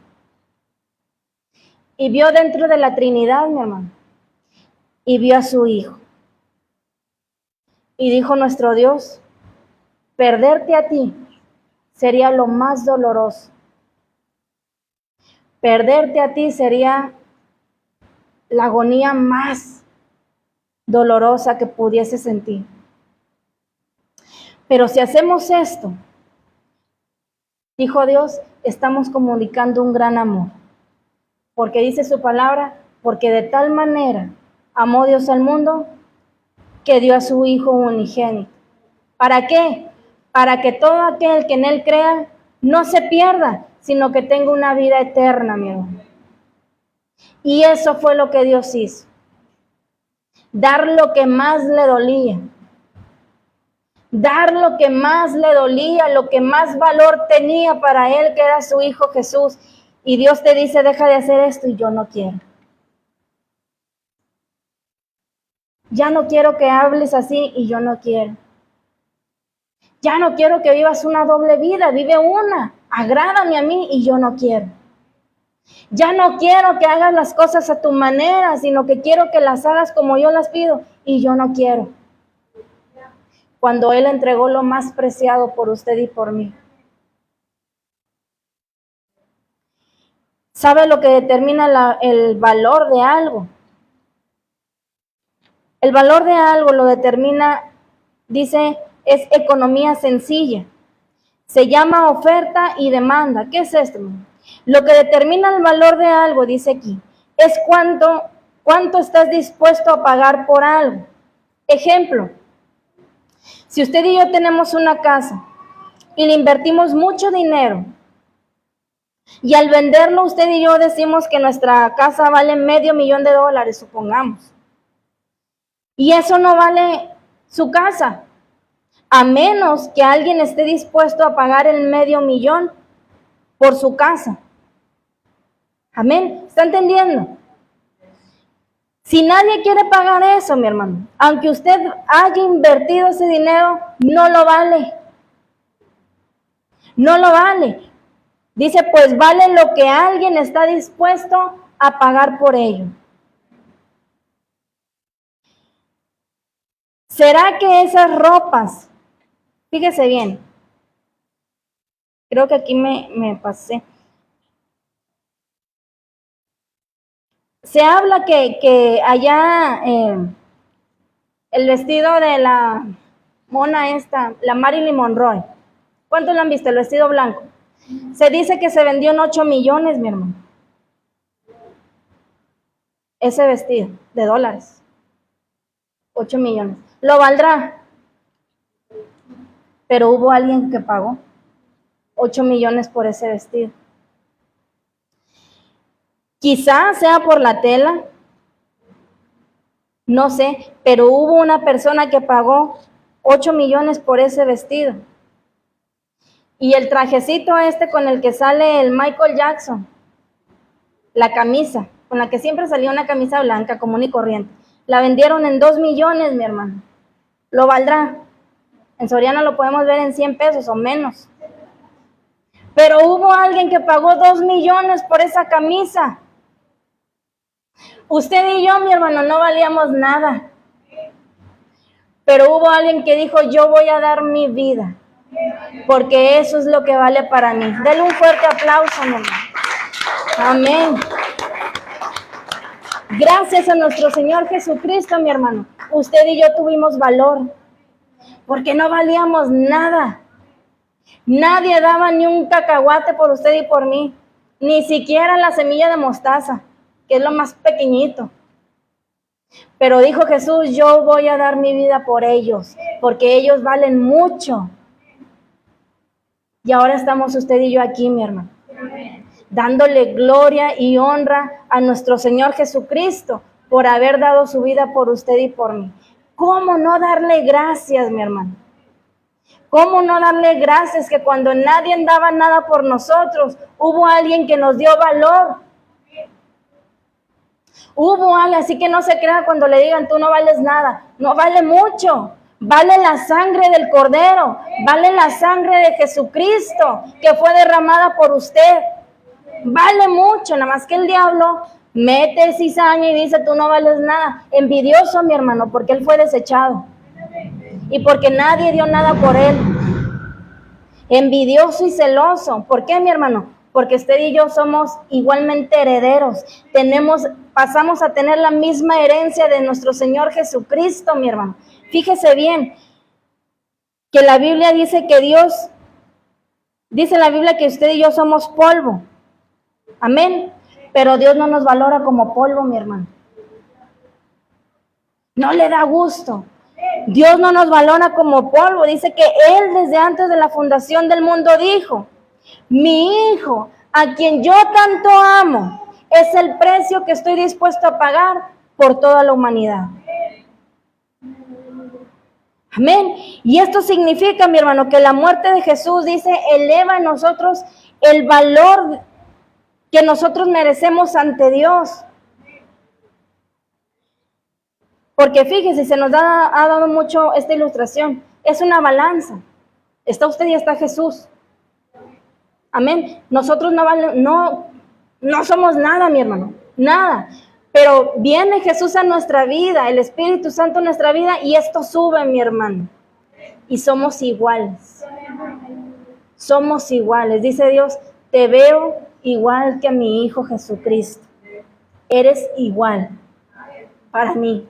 Y vio dentro de la Trinidad, mi hermano, y vio a su Hijo. Y dijo nuestro Dios, perderte a ti sería lo más doloroso. Perderte a ti sería la agonía más dolorosa que pudiese sentir. Pero si hacemos esto, dijo Dios, estamos comunicando un gran amor. Porque dice su palabra, porque de tal manera amó Dios al mundo que dio a su Hijo unigénito. ¿Para qué? Para que todo aquel que en Él crea no se pierda, sino que tenga una vida eterna, mi hermano. Y eso fue lo que Dios hizo. Dar lo que más le dolía. Dar lo que más le dolía, lo que más valor tenía para Él, que era su Hijo Jesús. Y Dios te dice, deja de hacer esto, y yo no quiero. Ya no quiero que hables así, y yo no quiero. Ya no quiero que vivas una doble vida, vive una. Agrádame a mí, y yo no quiero. Ya no quiero que hagas las cosas a tu manera, sino que quiero que las hagas como yo las pido, y yo no quiero. Cuando Él entregó lo más preciado por usted y por mí. ¿Sabe lo que determina el valor de algo? El valor de algo lo determina, dice, es economía sencilla. Se llama oferta y demanda. ¿Qué es esto? Lo que determina el valor de algo, dice aquí, es cuánto estás dispuesto a pagar por algo. Ejemplo, si usted y yo tenemos una casa y le invertimos mucho dinero, y al venderlo usted y yo decimos que nuestra casa vale $500,000, supongamos. Y eso no vale su casa, a menos que alguien esté dispuesto a pagar el $500,000 por su casa. Amén. ¿Está entendiendo? Si nadie quiere pagar eso, mi hermano, aunque usted haya invertido ese dinero, no lo vale. No lo vale. Dice, pues vale lo que alguien está dispuesto a pagar por ello. ¿Será que esas ropas, fíjese bien, creo que aquí me pasé. Se habla que allá el vestido de la mona esta, la Marilyn Monroe, ¿cuántos lo han visto? El vestido blanco. Se dice que se vendió en 8 millones, mi hermano. Ese vestido de dólares. 8 millones. ¿Lo valdrá? Pero hubo alguien que pagó 8 millones por ese vestido. Quizás sea por la tela, no sé, pero hubo una persona que pagó 8 millones por ese vestido. Y el trajecito este con el que sale el Michael Jackson, la camisa, con la que siempre salía una camisa blanca común y corriente, la vendieron en 2 millones, mi hermano. ¿Lo valdrá? En Soriana lo podemos ver en 100 pesos o menos. Pero hubo alguien que pagó 2 millones por esa camisa. Usted y yo, mi hermano, no valíamos nada. Pero hubo alguien que dijo, yo voy a dar mi vida, porque eso es lo que vale para mí. Denle un fuerte aplauso, mi hermano. Amén. Gracias a nuestro Señor Jesucristo, mi hermano, usted y yo tuvimos valor, porque no valíamos nada. Nadie daba ni un cacahuate por usted y por mí, ni siquiera la semilla de mostaza, que es lo más pequeñito. Pero dijo Jesús, yo voy a dar mi vida por ellos, porque ellos valen mucho. Y ahora estamos usted y yo aquí, mi hermano, dándole gloria y honra a nuestro Señor Jesucristo por haber dado su vida por usted y por mí. ¿Cómo no darle gracias, mi hermano? ¿Cómo no darle gracias que cuando nadie daba nada por nosotros, hubo alguien que nos dio valor? Hubo alguien, así que no se crea cuando le digan, tú no vales nada. No vale mucho. Vale la sangre del Cordero, vale la sangre de Jesucristo que fue derramada por usted. Vale mucho, nada más que el diablo mete cizaña y dice, tú no vales nada. Envidioso, mi hermano, porque él fue desechado. Y porque nadie dio nada por él. Envidioso y celoso. ¿Por qué, mi hermano? porque usted y yo somos igualmente herederos. Pasamos a tener la misma herencia de nuestro Señor Jesucristo, mi hermano. Fíjese bien, que la Biblia dice que dice la Biblia que usted y yo somos polvo. Amén. Pero Dios no nos valora como polvo, mi hermano. No le da gusto. Dios no nos valora como polvo. Dice que Él desde antes de la fundación del mundo dijo: mi Hijo, a quien yo tanto amo, es el precio que estoy dispuesto a pagar por toda la humanidad. Amén. Y esto significa, mi hermano, que la muerte de Jesús, dice, eleva en nosotros el valor que nosotros merecemos ante Dios. Porque fíjese, se nos ha dado mucho esta ilustración. Es una balanza. Está usted y está Jesús. Amén. Nosotros no somos nada, mi hermano. Nada. Pero viene Jesús a nuestra vida, el Espíritu Santo a nuestra vida, y esto sube, mi hermano. Y somos iguales. Somos iguales. Dice Dios, te veo igual que a mi Hijo Jesucristo. Eres igual para mí.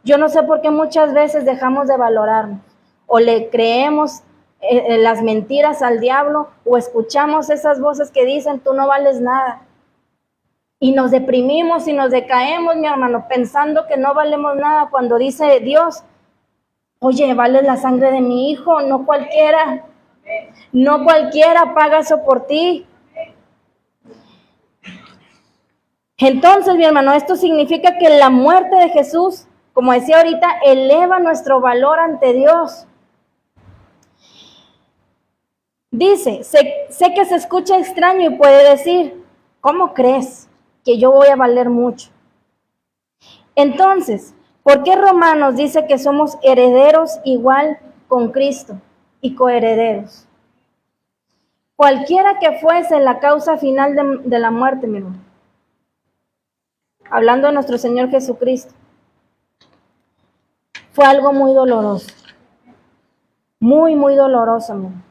Yo no sé por qué muchas veces dejamos de valorarnos o le creemos las mentiras al diablo o escuchamos esas voces que dicen tú no vales nada y nos deprimimos y nos decaemos, mi hermano, pensando que no valemos nada cuando dice Dios, oye, vale la sangre de mi hijo, no cualquiera paga eso por ti. Entonces, mi hermano, esto significa que la muerte de Jesús, como decía ahorita, eleva nuestro valor ante Dios. Dice, sé que se escucha extraño y puede decir, ¿cómo crees que yo voy a valer mucho? Entonces, ¿por qué Romanos dice que somos herederos igual con Cristo y coherederos? Cualquiera que fuese la causa final de la muerte, mi hermano, hablando de nuestro Señor Jesucristo, fue algo muy doloroso. Muy, muy doloroso, mi hermano.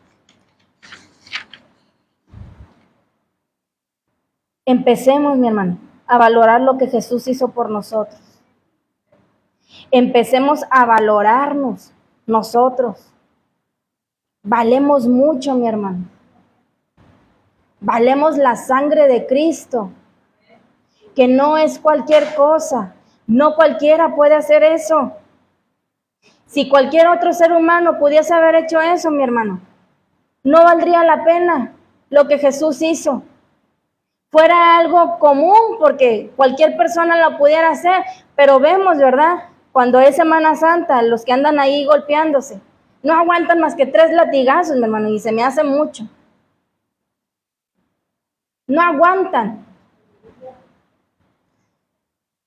Empecemos, mi hermano, a valorar lo que Jesús hizo por nosotros. Empecemos a valorarnos nosotros. Valemos mucho, mi hermano. Valemos la sangre de Cristo, que no es cualquier cosa. No cualquiera puede hacer eso. Si cualquier otro ser humano pudiese haber hecho eso, mi hermano, no valdría la pena lo que Jesús hizo. Fuera algo común porque cualquier persona lo pudiera hacer, pero vemos, ¿verdad? Cuando es Semana Santa, los que andan ahí golpeándose, no aguantan más que 3 latigazos, mi hermano, y se me hace mucho. No aguantan.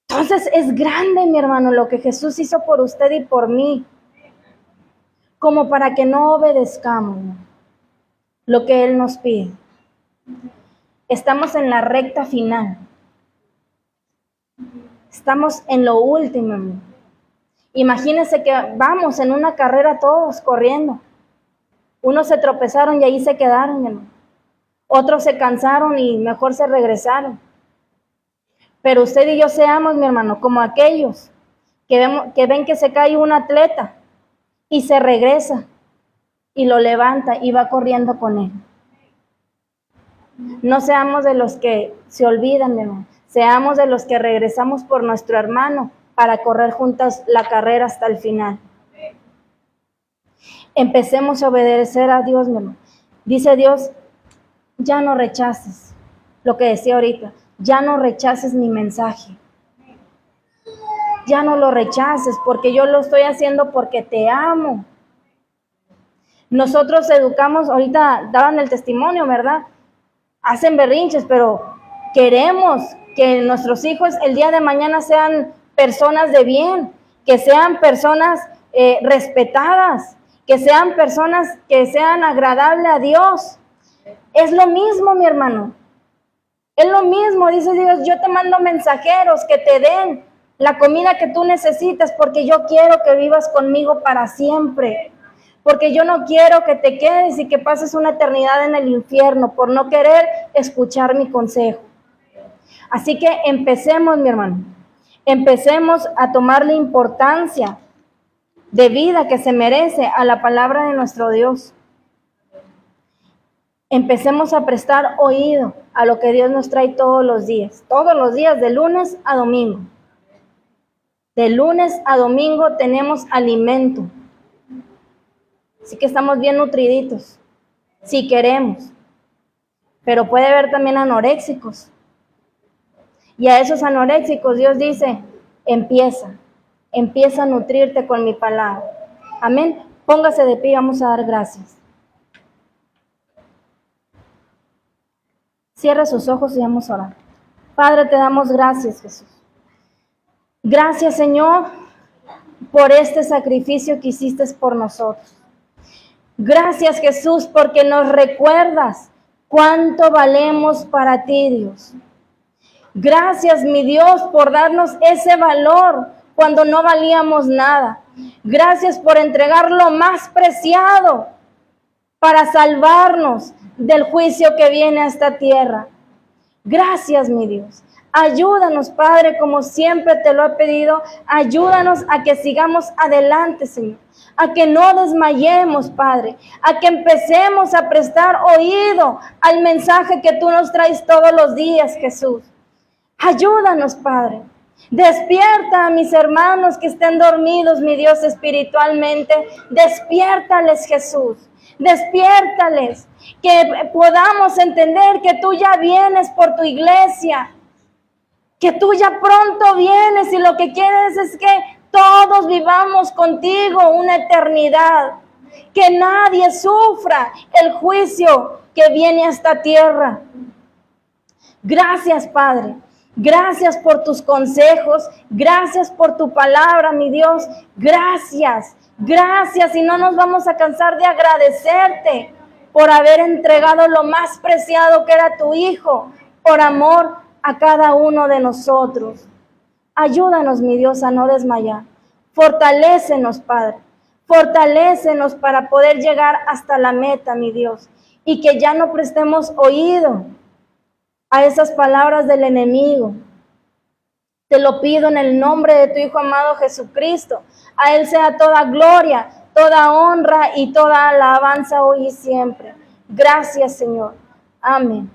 Entonces es grande, mi hermano, lo que Jesús hizo por usted y por mí, como para que no obedezcamos, ¿no?, lo que Él nos pide. Estamos en la recta final. Estamos en lo último. Imagínense que vamos en una carrera todos corriendo. Unos se tropezaron y ahí se quedaron, hermano. Otros se cansaron y mejor se regresaron. Pero usted y yo seamos, mi hermano, como aquellos que ven que se cae un atleta y se regresa y lo levanta y va corriendo con él. No seamos de los que se olvidan, mi hermano. Seamos de los que regresamos por nuestro hermano para correr juntos la carrera hasta el final. Empecemos a obedecer a Dios, mi hermano. Dice Dios, ya no rechaces, lo que decía ahorita, ya no rechaces mi mensaje. Ya no lo rechaces porque yo lo estoy haciendo porque te amo. Nosotros educamos, ahorita daban el testimonio, ¿verdad? Hacen berrinches, pero queremos que nuestros hijos el día de mañana sean personas de bien, que sean personas respetadas, que sean personas que sean agradables a Dios. Es lo mismo, mi hermano. Es lo mismo, dice Dios, yo te mando mensajeros que te den la comida que tú necesitas porque yo quiero que vivas conmigo para siempre. porque yo no quiero que te quedes y que pases una eternidad en el infierno por no querer escuchar mi consejo. Así que empecemos, mi hermano, empecemos a tomar la importancia de vida que se merece a la palabra de nuestro Dios. Empecemos a prestar oído a lo que Dios nos trae todos los días, de lunes a domingo. De lunes a domingo tenemos alimento. Así que estamos bien nutriditos, si queremos. Pero puede haber también anoréxicos. Y a esos anoréxicos Dios dice, empieza a nutrirte con mi palabra. Amén. Póngase de pie, vamos a dar gracias. Cierra sus ojos y vamos a orar. Padre, te damos gracias, Jesús. Gracias, Señor, por este sacrificio que hiciste por nosotros. Gracias, Jesús, porque nos recuerdas cuánto valemos para ti, Dios. Gracias, mi Dios, por darnos ese valor cuando no valíamos nada. Gracias por entregar lo más preciado para salvarnos del juicio que viene a esta tierra. Gracias, mi Dios. Ayúdanos, Padre, como siempre te lo he pedido. Ayúdanos a que sigamos adelante, Señor. A que no desmayemos, Padre. A que empecemos a prestar oído al mensaje que tú nos traes todos los días, Jesús. Ayúdanos, Padre. Despierta a mis hermanos que estén dormidos, mi Dios, espiritualmente. Despiértales, Jesús. Despiértales. Que podamos entender que tú ya vienes por tu iglesia. Que tú ya pronto vienes y lo que quieres es que todos vivamos contigo una eternidad. Que nadie sufra el juicio que viene a esta tierra. Gracias, Padre. Gracias por tus consejos. Gracias por tu palabra, mi Dios. Gracias. Gracias. Y no nos vamos a cansar de agradecerte por haber entregado lo más preciado que era tu Hijo, por amor a cada uno de nosotros. Ayúdanos, mi Dios, a no desmayar. Fortalécenos, Padre. Fortalécenos para poder llegar hasta la meta, mi Dios. Y que ya no prestemos oído a esas palabras del enemigo. Te lo pido en el nombre de tu Hijo amado Jesucristo. A Él sea toda gloria, toda honra y toda alabanza hoy y siempre. Gracias, Señor. Amén.